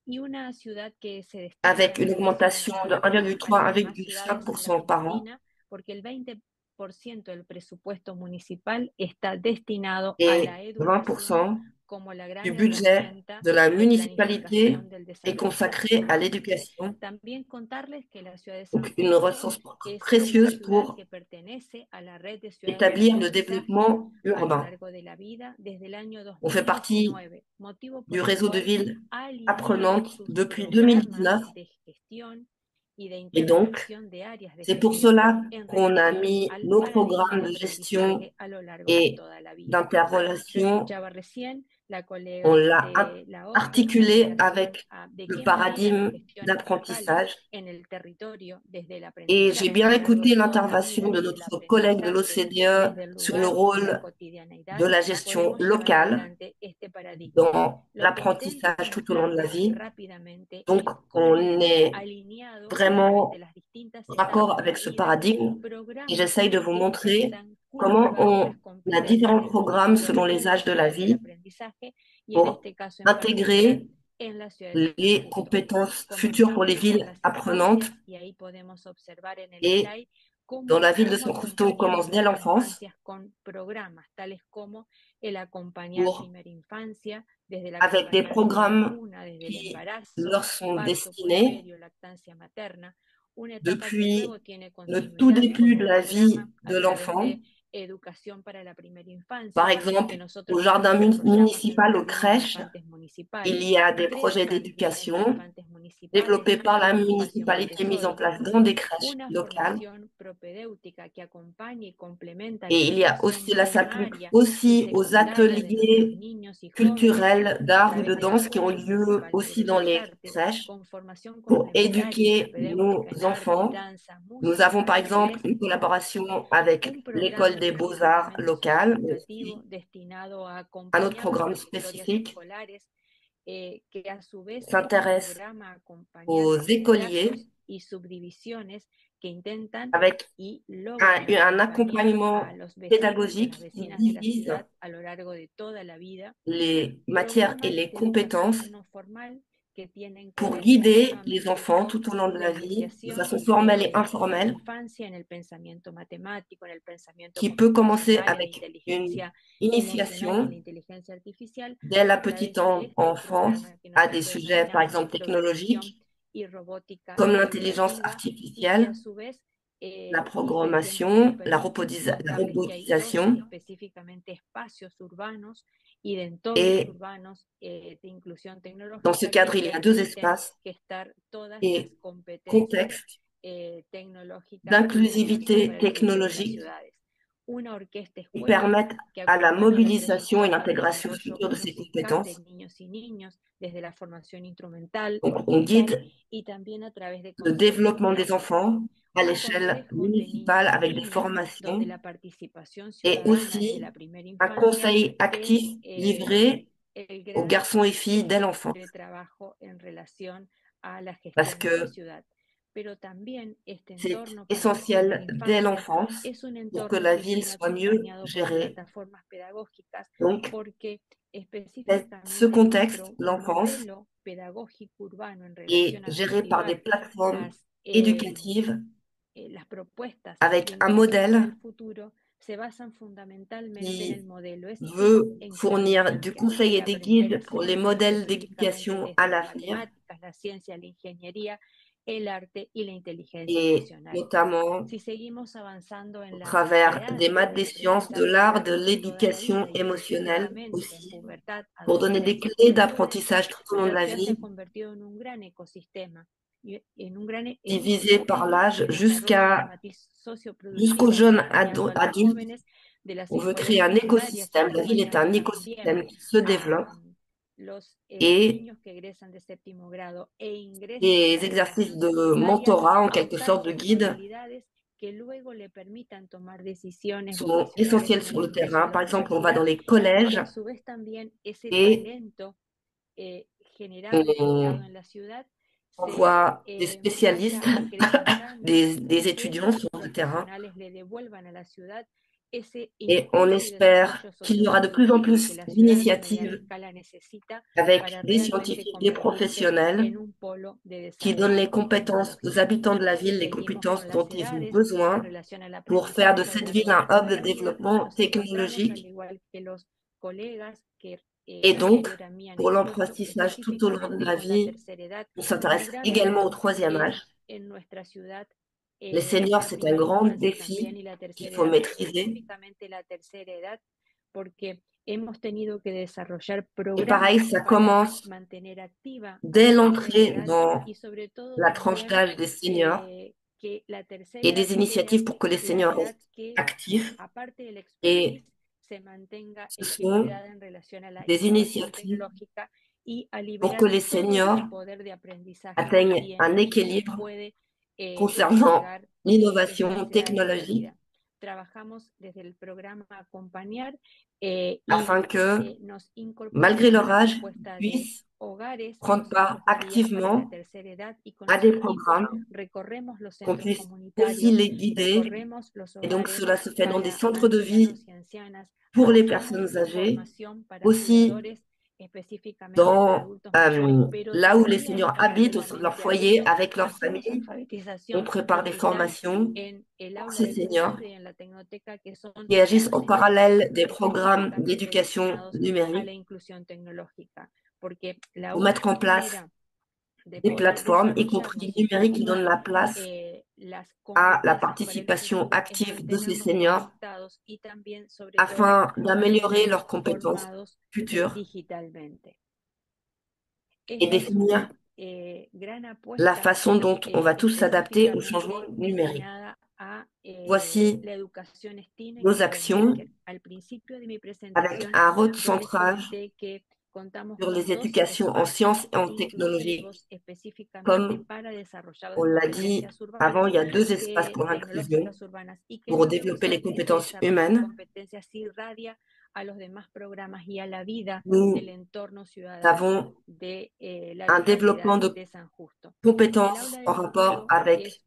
Y una ciudad que se destaca avec en une relación augmentation de a las 1,3 demás à ciudades en la 1,5% par an, Argentina, porque el 20% del presupuesto municipal está destinado a et la educación 20% como la gran du budget herramienta de la de municipalité planificación del est desarrollo consacré à social. l'éducation, También contarles que la ciudad de San donc une Justo ressource es una précieuse ciudad pour que pertenece a la red de ciudades del établir le aprendizaje développement a lo urbain. largo de la vida desde el año On fait partie 2019, motivo por du el réseau de cual villes ha alineado apprenantes sus depuis programas 2019 de gestión y de et donc intervención de áreas de c'est pour gestión cela en qu'on a relación mis al nos paradigma programmes de de gestion aprendizaje a lo largo de et toda la vida. Se d'interrelation, escuchaba recién la on colega l'a de la OCDE en articulé relación avec de le qué manera las paradigme gestiones locales d'apprentissage. en el territorio desde el Et j'ai aprendizaje bien a lo largo écouté de toda la vida l'intervention de y del notre collègue de aprendizaje l'OCDE desde el sur le lugar y la rôle cotidianeidad, de la gestion podemos llevar locale adelante este paradigma. dans Lo que intento l'apprentissage tout au long de la mostrarles vie. rápidamente Donc, es on cómo est alineado a través de vraiment las distintas en etapas raccord de avec la ce vida, paradigme et programas j'essaye de vous que montrer intentan comment cultivar on las a competencias différents del programmes futuro selon en les las âges de la ciudades del vie aprendizaje y en pour este caso en particular intégrer en la ciudad de San les Justo. compétences futures pour les Comenzamos por villes las apprenantes infancias y ahí podemos observar en el et slide dans la ville de cómo San Justo, on commence acompañamos dès a las l'enfance infancias con programas tales como el acompañar pour, primera infancia, desde el avec des acompañamiento en la programmes cuna, desde el qui embarazo, leur sont parto, destinés puerperio, lactancia materna, una etapa que depuis luego tiene le tout continuidad début con de un la vie programa a de través l'enfant, de educación para la primera par infancia, exemple que au nosotros jardin desarrollamos en municipal, el aux Jardín de crèches. Infantes Municipal, Il y a des tres projets jardines de d'éducation infantes municipales développés par la de ocupación municipalité mis en Montessori, place dans des crèches una locales. formación propedéutica que acompaña y complementa la Et il y a educación aussi, là, s'applique primaria y aussi aux secundaria de nuestros ateliers niños y jóvenes culturels a d'art ou de través de la danse qui ont Escuela lieu Municipal de aussi dans Bellas les Artes, crèches con formación pour complementaria y éduquer nos propedéutica en arte, enfants. danza, Nous avons música, par exemple ajedrez une y collaboration deporte. avec Un l'école programa des beaux-arts específicamente locale, mais socioeducativo aussi destinado a un autre acompañar las programme trayectorias spécifique escolares, que a su vez este s'intéresse programa acompañar aux sus écoliers trazos y subdivisiones que intentan avec y logran un acompañar accompagnement a los vecinos y a las pédagogique qui vecinas de la divise ciudad a lo largo de toda la vida, les matières et programas les de compétences educación no formal que tienen que pour ver guider les continuamente enfants con tout au long de la la vie, de iniciación façon formelle et en la informelle, infancia, en el pensamiento matemático, en el pensamiento qui peut commencer computacional, en la avec une inteligencia emocional y en la initiation inteligencia artificial dès la a petite través de este enfance programa que à des nosotros sujets, par denominamos exemple, programación technologiques, y robótica comme l'intelligence educativa, y que artificielle, a su vez la y el tiempo nos programmation, la permite contarles que hay dos robotisation específicamente espacios urbanos y de entornos et urbanos de inclusión dans ce tecnológica que cadre, il y a deux permiten espaces que estar todas las et competencias contexte tecnológicas y de innovación d'inclusivité para el futuro de las technologique ciudades. Una orquesta qui escuela permettent que à la acompaña la mobilisation et trayectoria de l'intégration desarrollo future de ces musical de compétences. niños y niñas desde la formación instrumental Donc, o on musical guide y también a través de le conciertos développement des musicales. enfants à Un l'échelle consejo de municipale niños y avec des niñas donde formations la participación et ciudadana desde aussi la primera un infancia conseil es actif livré el aux gran garçons et filles dès l'enfance. de trabajo en relación a la Parce gestión de la que ciudad. Pero también este c'est entorno para la primera essentiel dès infancia l'enfance es un pour que entorno la que ville viene soit mieux acompañado por gérée. plataformas pedagógicas Donc, porque ce específicamente contexte, nuestro l'enfance, modelo pedagógico urbano en est relación a géré par des motivar plateformes las, éducatives las propuestas avec de un inclusión modèle del futuro se basan fundamentalmente en el qui modelo STEAM veut en fournir du clarividencia, conseil et de des aprender a guides pour les ser modèles específicamente d'éducation à desde las l'avenir matemáticas, la ciencia, la ingeniería, el arte y la inteligencia et emocional. notamment Si seguimos avanzando au en la travers edad des maths, del des sciences, de aprendizaje l'art, de durante toda la l'éducation vida y émotionnelle específicamente en aussi, pubertad, pour donner des adolescencia clés y adultez, d'apprentissage tout au long de la la ciudad se ha vie, convertido en un gran ecosistema, y en un gran divisé par ecosistema l'âge de desarrollo de matriz jusqu'aux socioproductiva, jeunes acompañando a los adultes. jóvenes de las On veut créer escuelas un secundarias y écosystème. La ville est acompañando un también écosystème qui se développe a los et niños que egresan de séptimo grado e ingresan a des la exercices educación de secundaria mentorat, en a quelque optar sorte de por guide, modalidades que luego le permitan tomar decisiones sont vocacionales essentiels en el sur le ingreso a terrain. la Par exemple, on va universidad dans les y que collèges a su vez también ese et talento generado y on generado en la ciudad se envoie des vaya spécialistes, acrecentando y des que étudiants esos sur le terrain. profesionales le devuelvan a la ciudad ese Et on impulso y espère desarrollo qu'il y aura de plus en socioproductivo que plus la ciudad a mediana d'initiatives escala necesita avec para des realmente scientifiques, des convertirse professionnels en un polo de qui donnent les desarrollo compétences aux tecnológico. habitants de la Si ville, les seguimos compétences con dont las ils ont edades en besoin relación al pour faire de aprendizaje a lo cette ville largo de un hub toda de la vida, développement nos encontramos, al technologique igual que los colegas que et donc anterior a mí han pour expuesto, l'apprentissage tout au long de específicamente la con la vie. tercera edad, On un s'intéresse gran également au reto troisième es âge. en nuestra ciudad Les seniors, la c'est un primera grand infancia también défi y la qu'il tercera faut edad, pero maîtriser. específicamente la tercera edad, porque hemos tenido que desarrollar Et pareil, programas ça para commence mantener activa a dès la tercera l'entrée edad dans y sobre todo la tranche también d'âge des seniors que la tercera et edad des sea initiatives pour que les la seniors edad restent que, actifs. aparte de la Et expertise, se mantenga ce sont equilibrada en relación a la des innovación initiatives tecnológica y a pour que liberar les todo seniors ese poder de aprendizaje atteignent y un energía que équilibre puede concernant desplegar estas l'innovation edades de la technologique vida. Trabajamos desde el programa Acompañar afin y que, nos malgré incorporamos a leur la âge, propuesta de puissent hogares, prendre part centros de día para la activement tercera edad y con à esos des equipos programmes, recorremos los qu'on centros puisse aussi comunitarios, les guider. recorremos los Et donc hogares cela se fait dans des para centres de vie ancianos y ancianas, pour les hacemos personnes âgées, formación para aussi cuidadores específicamente para dans adultos mayores, pero là où les también seniors habitent, au sein de leur paralelamente a foyer, eso avec leur hacemos famille. On alfabetización prépare des digital formations en el pour aula ces del seniors futuro y en la tecnoteca, que son qui agissent en contenidos parallèle des programmes específicamente d'éducation destinados a la numérique inclusión tecnológica, porque la pour mettre en única place manera de des poder plateformes, y compris desarrollarnos y numériques, qui donnent cultivar la place las à la competencias para el participation futuro es active de ces mantenernos seniors conectados y también, sobre todo, afin d'améliorer mantenernos leurs compétences formados futures digitalmente. et Esta es définir una gran la apuesta façon dont on va tous s'adapter au changement específicamente numérique. destinada a Voici la educación STEAM en nos Klein actions Becker. Al principio de mi avec presentación, un yo les recentrage comenté que contamos sur les con dos éducations en espacios sciences et en technologie. inclusivos específicamente Comme para desarrollar las on l'a dit competencias avant, urbanas, il y a deux espaces pour l'inclusion, tecnológicas urbanas, y que pour luego développer les ese compétences desarrollo de humaines. competencias se irradia a los demás programas y a la vida del Nous entorno ciudadano avons de la un localidad développement de de San Justo. El compétences aula en del rapport futuro avec es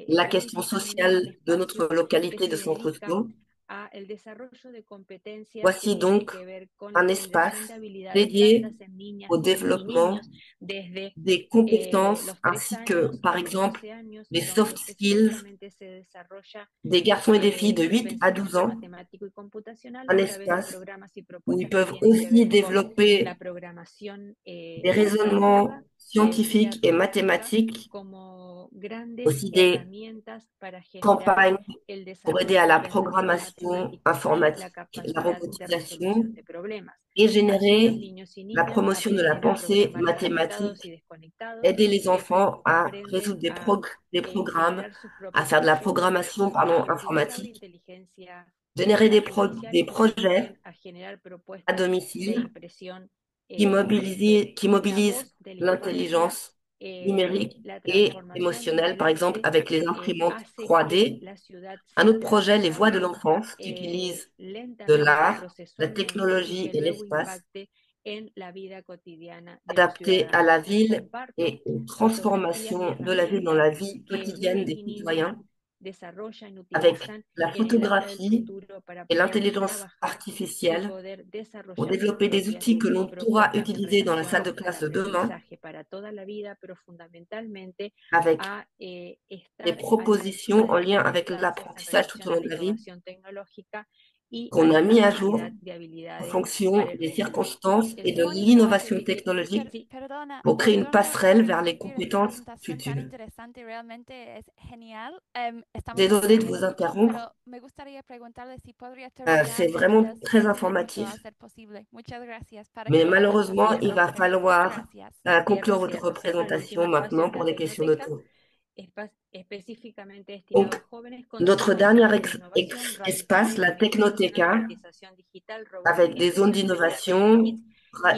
la question específicamente un sociale de notre espacio que localité se de San dedica Justo. a el desarrollo de competencias que Voici tienen donc que ver con la un generación de espace habilidades dédié blandas en au niñas y développement niños desde des compétences los 3 ainsi que, años par a los exemple, 12 años, les donde soft skills específicamente se desarrolla des garçons et des filles de el 8 à 12 pensamiento ans, matemático y computacional un a través de espace programas y où ils propuestas que peuvent tienen que aussi ver con la développer programación des raisonnements educativa, scientifiques et pedagógica, mathématiques, como grandes aussi des herramientas para generar campagnes el pour aider desarrollo à del la pensamiento programmation matemático y la informatique, la capacidad de robotisation resolución de problemas. et Allí los générer niños y la niñas promotion de la aprenden a pensée programar conectados y mathématique, desconectados, aider les enfants à aprenden résoudre a des programmes, generar sus à propias faire de la soluciones, programmation, a pardon, utilizar la informatique, inteligencia générer artificial des y projets también a generar à propuestas de domicile impresión qui 3D. La mobilisent voz de la infancia, l'intelligence numérique la et transformación émotionnelle, par exemple delante avec les imprimantes hace que 3D. la ciudad Un autre siga projet, les voix de avanzando l'enfance, qui utilise de lentamente, l'art, la procesualmente y technologie que et luego l'espace impacte en la vida cotidiana de los adaptés à la ciudadanos. ville Comparto et aux fotografías y transformations de la ville dans herramientas la vie que quotidienne niños des y niñas citoyens desarrollan, avec utilizan la en el aula del photographie futuro para et poder l'intelligence trabajar y artificielle poder pour desarrollar sus développer des propias outils que l'on pourra propuestas en utiliser dans la relación salle de al classe de demain aprendizaje para toda la vida, pero fundamentalmente avec a des estar a la propositions altura en de las lien avec circunstancias en l'apprentissage tout au relación a long la de la vie innovación tecnológica y a qu'on la a mis à jour capacidad de en habilidades fonction para el des futuro. circonstances et de Mónica, l'innovation technologique Sí, perdona, pour créer une perdona passerelle por vers les interrumpir esta compétences presentación tan futures. interesante, realmente es genial. Estamos Désolée de concluyendo vous un poquito, interrompre. pero me gustaría preguntarle si podría C'est terminar vraiment lo très más brevísimo a informatif. ser posible. Muchas gracias para Mais que podamos malheureusement, concluir il la va entrevista. falloir Gracias. conclure votre cierro el último présentation espacio maintenant en pour la des questions de tecnoteca, temps. específicamente destinado Donc, a jóvenes con notre discapacidad dernier e innovación, espace, la radiotelevisión, technoteca, alfabetización digital, avec robótica, des zones impresión 3D, Artisan d'innovation, Kits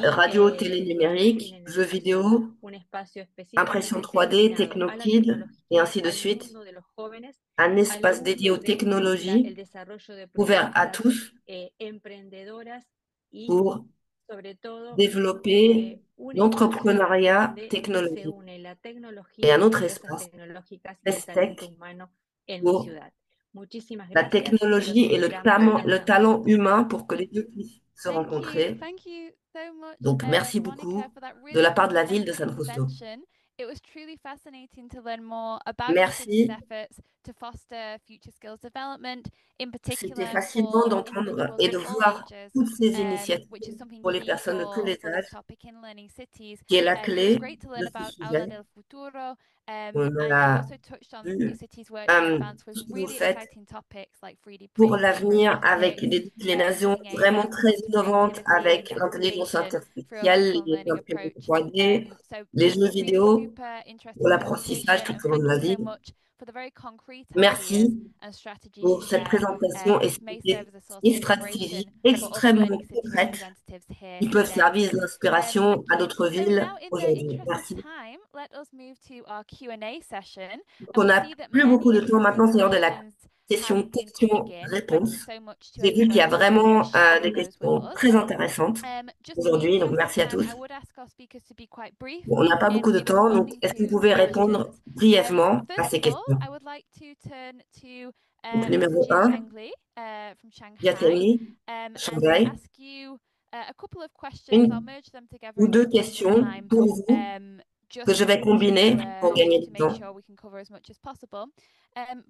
y radio, télé proyectos numérique, en jeux educación. vidéo, Un espacio impression específicamente 3D, destinado a la TechnoKid, et tecnología, ainsi de al suite. mundo de los jóvenes, Un al espace dédié aux mundo de el technologies, desarrollo de ouvert à propuestas tous emprendedoras y pour sobre todo développer un espacio l'entrepreneuriat donde se technologique. une la Et tecnología, un las autre empresas espace, tecnológicas y el talento Tech humano en mi pour ciudad. Muchísimas la gracias. Los technologie et esperamos en le San talent Justo. humain pour que les deux puissent se Thank you. rencontrer. Thank you so much, Donc, merci Monica, beaucoup for that de really la part de la ville de comprehensive San Justo. intervention. It was truly fascinating to learn more about your city's Merci. efforts to foster future skills development, in C'était particular fascinant for d'entendre individuals et of de all voir ages, toutes ces which is initiatives something pour les key personnes de tous les for this âges, topic in learning cities. qui est la It was clé great to de learn ce about Aula sujet. del Futuro, On and you a also touched on your vu city's work to tout advance with ce que vous really faites exciting topics like 3D pour printing, l'avenir avec robotics, des déclinations using vraiment AI to très foster innovantes creativity avec and l'intelligence innovation through a artificielle, hands-on les learning imprimantes approach. 3D, So les jeux really vidéo super pour interesting l'apprentissage presentation, tout and au long de thank la you so vie. much for the very concrete ideas Merci and strategies pour you cette shared, présentation et which may serve c'était as a source of une inspiration stratégie for other extrêmement learning cities concrète representatives here qui peuvent today. servir d'inspiration Thank à you. d'autres So villes now, in the aujourd'hui. interest of Merci. time, let us move to our Q&A session, Donc, and on we n'a see that plus beaucoup many de temps maintenant, interesting c'est l'heure de la questions have session been coming in. Thank you questions-réponses. so much to J'ai vu qu'il y a everybody for vraiment des sharing those with questions us. très intéressantes Just in the aujourd'hui, donc interest of merci à time, tous. I would ask our speakers to be quite brief Bon, on n'a pas beaucoup de in temps, donc responding est-ce que vous to pouvez the répondre questions. brièvement à First ces of all, questions? I would like to turn to Donc, Mr. numéro Jia 1, Chengli from Shanghai, Yatemi, and Shanghai. ask you a couple of questions. I'll Une merge them together ou in the deux interest of questions time, pour vous que je just vais combiner pour gagner to du make temps. sure we can cover as much as possible.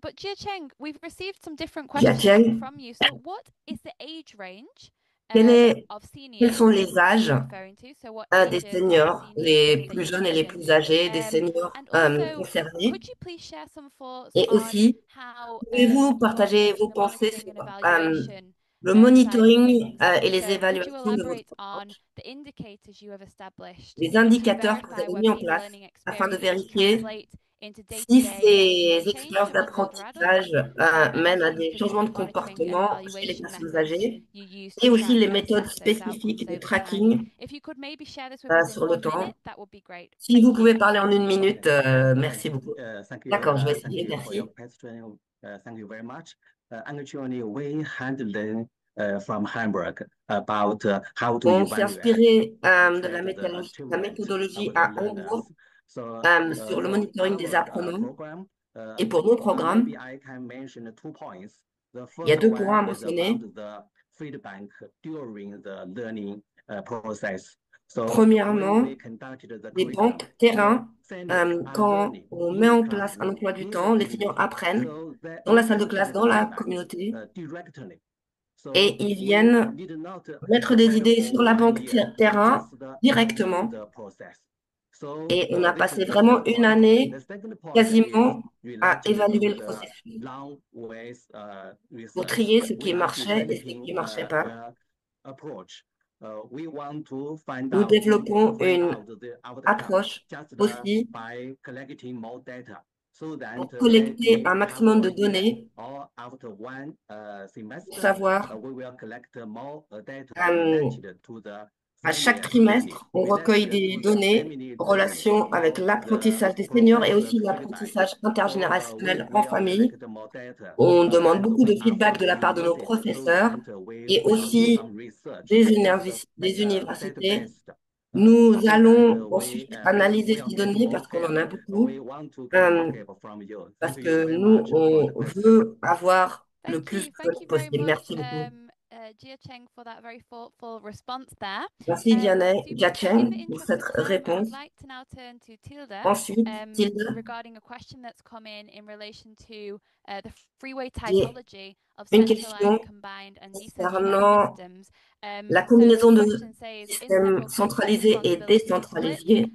But Jia Cheng, we've received some different Jia questions Cheng, from you. So, what is the age range of quels seniors sont les that âges you're referring to? So, what des ages are the seniors, seniors les that plus you jeunes et les mentioned? plus âgés, des seniors And also, concernés? could you please share some thoughts Et on aussi, how pouvez-vous you are partager vos approaching the pensées monitoring and sur evaluation le side of monitoring things? et les So, could you évaluations de votre elaborate on approche, the indicators you have established les to indicateurs que vous verify avez whether mis en these place learning afin de experiences vérifier translate into si day-to-day behavioral ces change expériences among older d'apprentissage adults, and mènent also à the des changements specific de monitoring and comportement chez les evaluation personnes methods âgées you use to et aussi track les and méthodes assess those spécifiques outcomes de over time. tracking If you could maybe share this with us in sur le 1 minute, temps. that would be great. Si vous Thank you. pouvez parler en 1 minute, merci beaucoup. Thank you. D'accord, je vais Thank essayer, you for your merci. question. Thank you very much. Actually, we handled from Hamburg about how to On s'est evaluate inspiré and de track the la achievement méthodologie of the à learners. Hambourg So sur le for monitoring des our apprenants. program, Et pour nos programmes, maybe I can mention 2 points. The il y a first 2 points à one is mentionner. about the feedback during the learning process. So Premièrement, when we conducted the les curriculum, banques terrain, seniors are quand learning on in met the en place un classroom, emploi du in the temps, les étudiants community. apprennent So they dans la salle de classe, input dans la feedback, communauté, directly. So et ils we viennent need not mettre des prepare idées for sur la 1 banque year, terrain just directement. do the process. So Et on a this is passé the vraiment first une point. année The second point is quasiment à related évaluer to le the processus long ways pour research. trier ce We qui are marchait et ce qui developing ne marchait pas. their approach. We want to find Nous out, développons find une out the outcome approche just aussi by collecting more data, so that pour collecter un maybe maximum de after a year données or after one pour semester, savoir we will collect more data euh, related to the à chaque senior learning, trimestre, on recueille related des to the données family en learning, relation avec or the l'apprentissage des seniors et professor aussi feedback. l'apprentissage So we intergénérationnel en will famille. collect more data On demande as beaucoup de we are feedback de la part de nos policymakers, so professeurs that we et will do aussi some research, des universités. fact-based, Nous so that allons we ensuite analyser will ces get données more parce qu'on en help. a We beaucoup, want to get more euh, help from you. parce Thank you que very nous, much for the on question. veut avoir le Thank plus you. de Thank données you very possible. much, Merci beaucoup. Jia Cheng, for that very thoughtful response there. Merci Diane Super. In Jacheng the pour interest cette of time, I would réponse. like to now turn to Tilda Ensuite, Tilde, regarding a question that's come in relation to the freeway j'ai typology of une centralized, question combined, and decentralized concernant systems. la So the combinaison de question says, in systèmes several cases, centralisés et responsibility is split. décentralisés.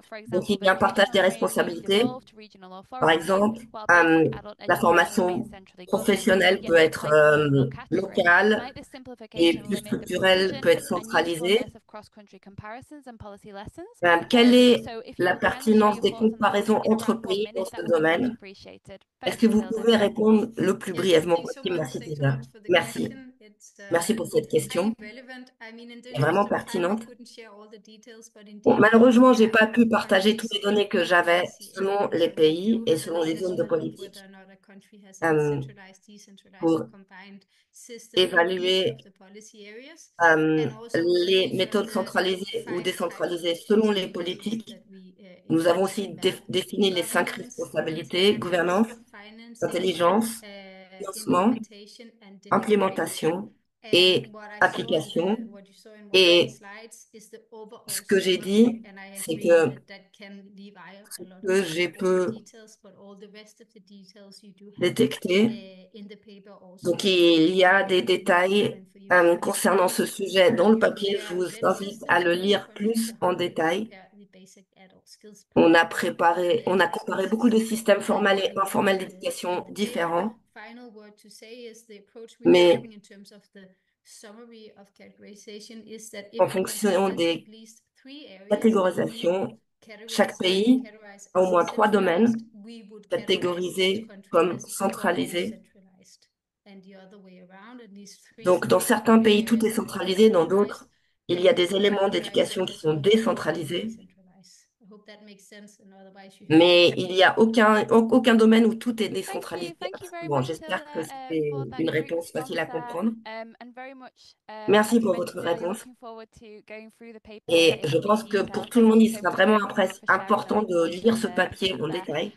For Donc, example, il y a un partage vocational des training may be responsabilités. devolved to regional Par authorities, exemple, while basic adult la education remains formation centrally governed. professionnelle peut Again, looks être like a single category. locale Might this et simplification plus limit the structurelle precision peut être and centralisée. usefulness of cross-country comparisons and policy lessons? Quelle est So if you la could kindly share pertinence your des thoughts on that comparaisons in entre around 1 pays dans minute, that ce would be much domaine? appreciated. Est-ce Thank que you, vous Tilda. pouvez répondre le plus Yes, brièvement thanks so possible? much. Merci, Thanks so Tilda. much for the Merci. question. It's Merci pour cette question. highly relevant. I mean, in the C'est vraiment interest of time, I pertinente. couldn't share all the details, but Bon, indeed, malheureusement, j'ai yeah, pas pu countries partager toutes les données que by j'avais policy selon area les would pays et include selon an les zones de assessment of politique whether or not a country has a euh, centralized, decentralized, or pour combined system in each évaluer of the policy areas. euh, And also les each of méthodes the centralisées ou 5 types of décentralisées selon les responsibilities politiques. that we Nous avons include aussi in that. défini les 5 Governance, responsabilités: international gouvernance, financing, intelligence, financement, implementation and delivery. implémentation And et what I saw in application. what you saw in one of the Et slides is the overall ce que j'ai summary. dit, And I c'est agree que that can leave out a lot que of j'ai all the pu details, but all the rest of the details you do have détecter. in the paper also. Donc, il y a des In the détails document for you to concernant ce review. sujet dans le You papier. Je compare vous level invite à systems le across lire countries, plus so en how you détail. compare the basic adult skills On a pathway on a comparé beaucoup de assessments systèmes formels et in informels in d'éducation the paper. différents, Final word to say is the approach we are mais taking in terms of the summary of categorization is that en if a country fonction has at des least 3 areas that we catégorisations, chaque pays categorize a au as moins 3 domaines centralized, we would categorize each catégorisés country comme as overall centralisés. centralized. And the other way around, at least Donc, dans certains pays, tout est areas that are centralisé, dans decentralized, d'autres, il y a des we would éléments categorize them d'éducation qui as sont overall décentralisés. decentralized. I hope that makes sense, and otherwise you have Mais il n'y a aucun domaine où tout est décentralisé. Thank you very Absolument. much, J'espère que Tilda, c'était for that une great réponse facile response à there. comprendre. And very much, Merci as you pour mentioned, votre Tilda, you're réponse. looking forward to going through the paper Et je in pense que detail. pour tout le Thank monde, you il so sera much, vraiment for sharing that important de lire ce papier response en there. détail.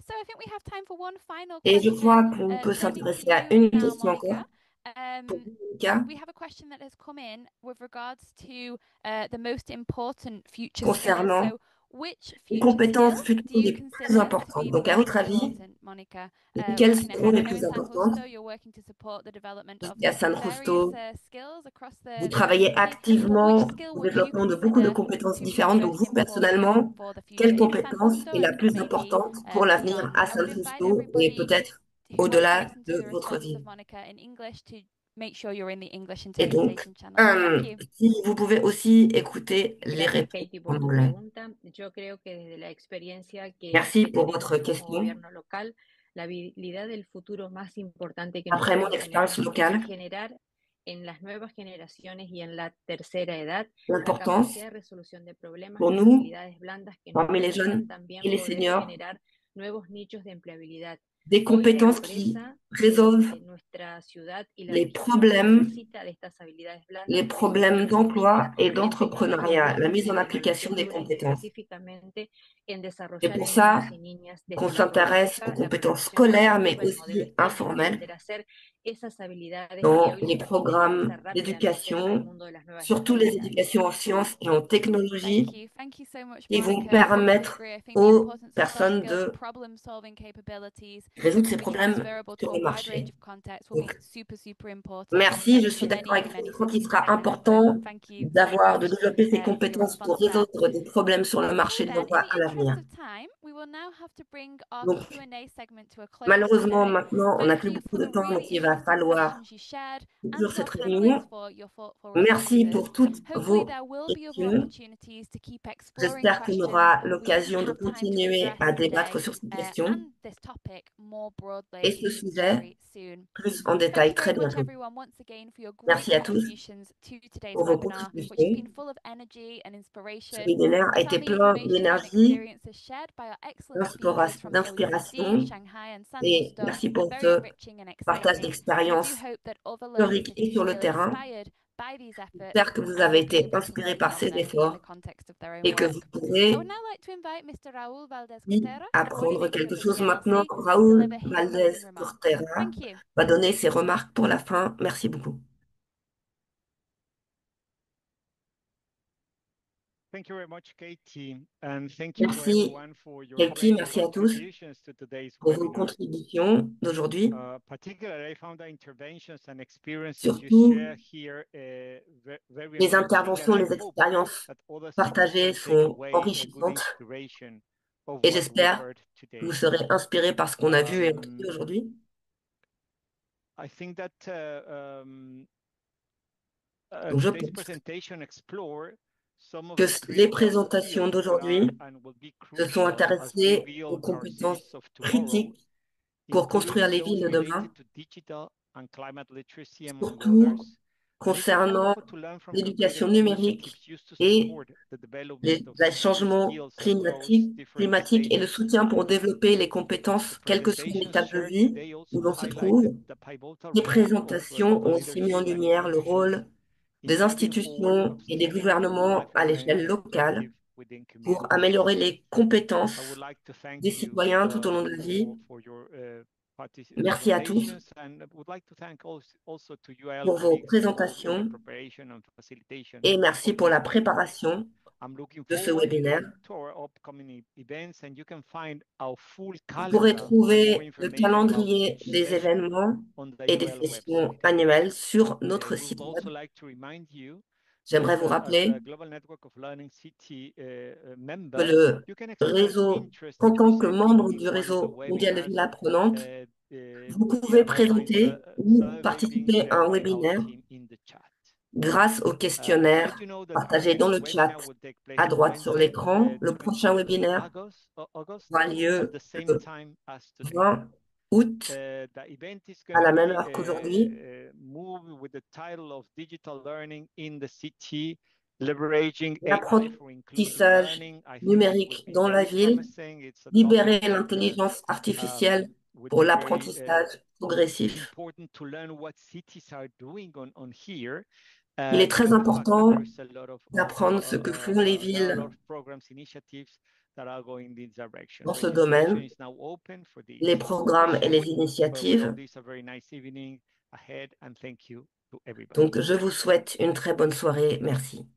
So I think we have time for one final Et je question. crois qu'on peut Turning to s'intéresser à you une now, question Monica. encore. Pour vous, Monica, We have a question that has come in with regards to the most important future skills. concernant So, which les future compétences skills do futures you les plus consider to importantes. be Donc, à most votre avis, important, Monica, lesquelles looking seront ahead? I les know plus in San importantes? Justo you're working to support the development of Et à San various Justo, skills across vous the travaillez community. But which activement skill au would you développement de beaucoup de consider compétences to be the différentes. Donc, most vous, important personnellement, for the quelle future in San compétence Justo est la and plus maybe importante pour l'avenir beyond? à I would San invite Justo et everybody peut-être who wants to au-delà listen to de the votre response ville? of Monica in English to make sure you're in the English Et donc, interpretation channel. Thank you. si vous pouvez aussi écouter les Gracias, réponses Katie, en por tu anglais. pregunta. Yo creo que desde la experiencia Merci que pour tenemos votre como question. gobierno local, la habilidad del futuro más importante que Après mon nosotros expérience tenemos locale, es generar en las nuevas generaciones y en la tercera edad la l'importance capacidad de resolución de problemas, pour las nous, habilidades blandas que nos parmi les permitan jeunes también et les poder seniors, generar nuevos nichos de empleabilidad. des compétences qui résolvent les problèmes d'emploi et d'entrepreneuriat, la mise en application des compétences. C'est pour ça qu'on s'intéresse aux compétences scolaires, mais aussi informelles, dans les programmes d'éducation, surtout les éducations en sciences et en technologie, qui vont permettre aux personnes de résoudre ces problèmes sur le marché. Donc, merci, je suis d'accord avec vous. Je crois qu'il sera important de développer ces compétences pour résoudre des problèmes sur le marché de l'emploi à l'avenir. Donc, malheureusement, maintenant, on n'a plus beaucoup de temps, donc il va falloir conclure cette réunion. Merci pour toutes vos questions. J'espère qu'on aura l'occasion de continuer à débattre sur ces questions et ce sujet plus en détail très bientôt. Merci à tous pour vos contributions. Ce webinaire a été plein d'énergie, d'inspiration et merci pour ce partage d'expérience théorique et sur le terrain. J'espère que vous avez été inspirés par ces efforts et que vous pourrez apprendre quelque chose maintenant. Raúl Valdez Cortera va donner ses remarques pour la fin. Merci beaucoup. Merci, Katie, merci à tous pour vos contributions d'aujourd'hui. Surtout, les interventions, les expériences partagées sont enrichissantes et j'espère que vous serez inspirés par ce qu'on a vu et entendu aujourd'hui. Donc, je pense que les présentations d'aujourd'hui se sont intéressées aux compétences critiques pour construire les villes de demain, surtout concernant l'éducation numérique et les changements climatiques et le soutien pour développer les compétences, quelle que soit l'étape de vie où l'on se trouve. Les présentations ont aussi mis en lumière le rôle des institutions et des gouvernements à l'échelle locale pour améliorer les compétences des citoyens tout au long de la vie. Merci à tous pour vos présentations et merci pour la préparation de ce webinaire. Vous pourrez trouver le calendrier des événements et des sessions annuelles sur notre site web. J'aimerais vous rappeler que le réseau, en tant que membre du réseau mondial de villes apprenantes, vous pouvez présenter ou participer à un webinaire grâce au questionnaire partagé dans le chat à droite sur l'écran. Le prochain webinaire aura lieu le 20 août à la même heure qu'aujourd'hui. L'apprentissage numérique dans la ville, libérer l'intelligence artificielle pour l'apprentissage progressif. Il est très important d'apprendre ce que font les villes dans ce domaine, les programmes et les initiatives. Donc, je vous souhaite une très bonne soirée. Merci.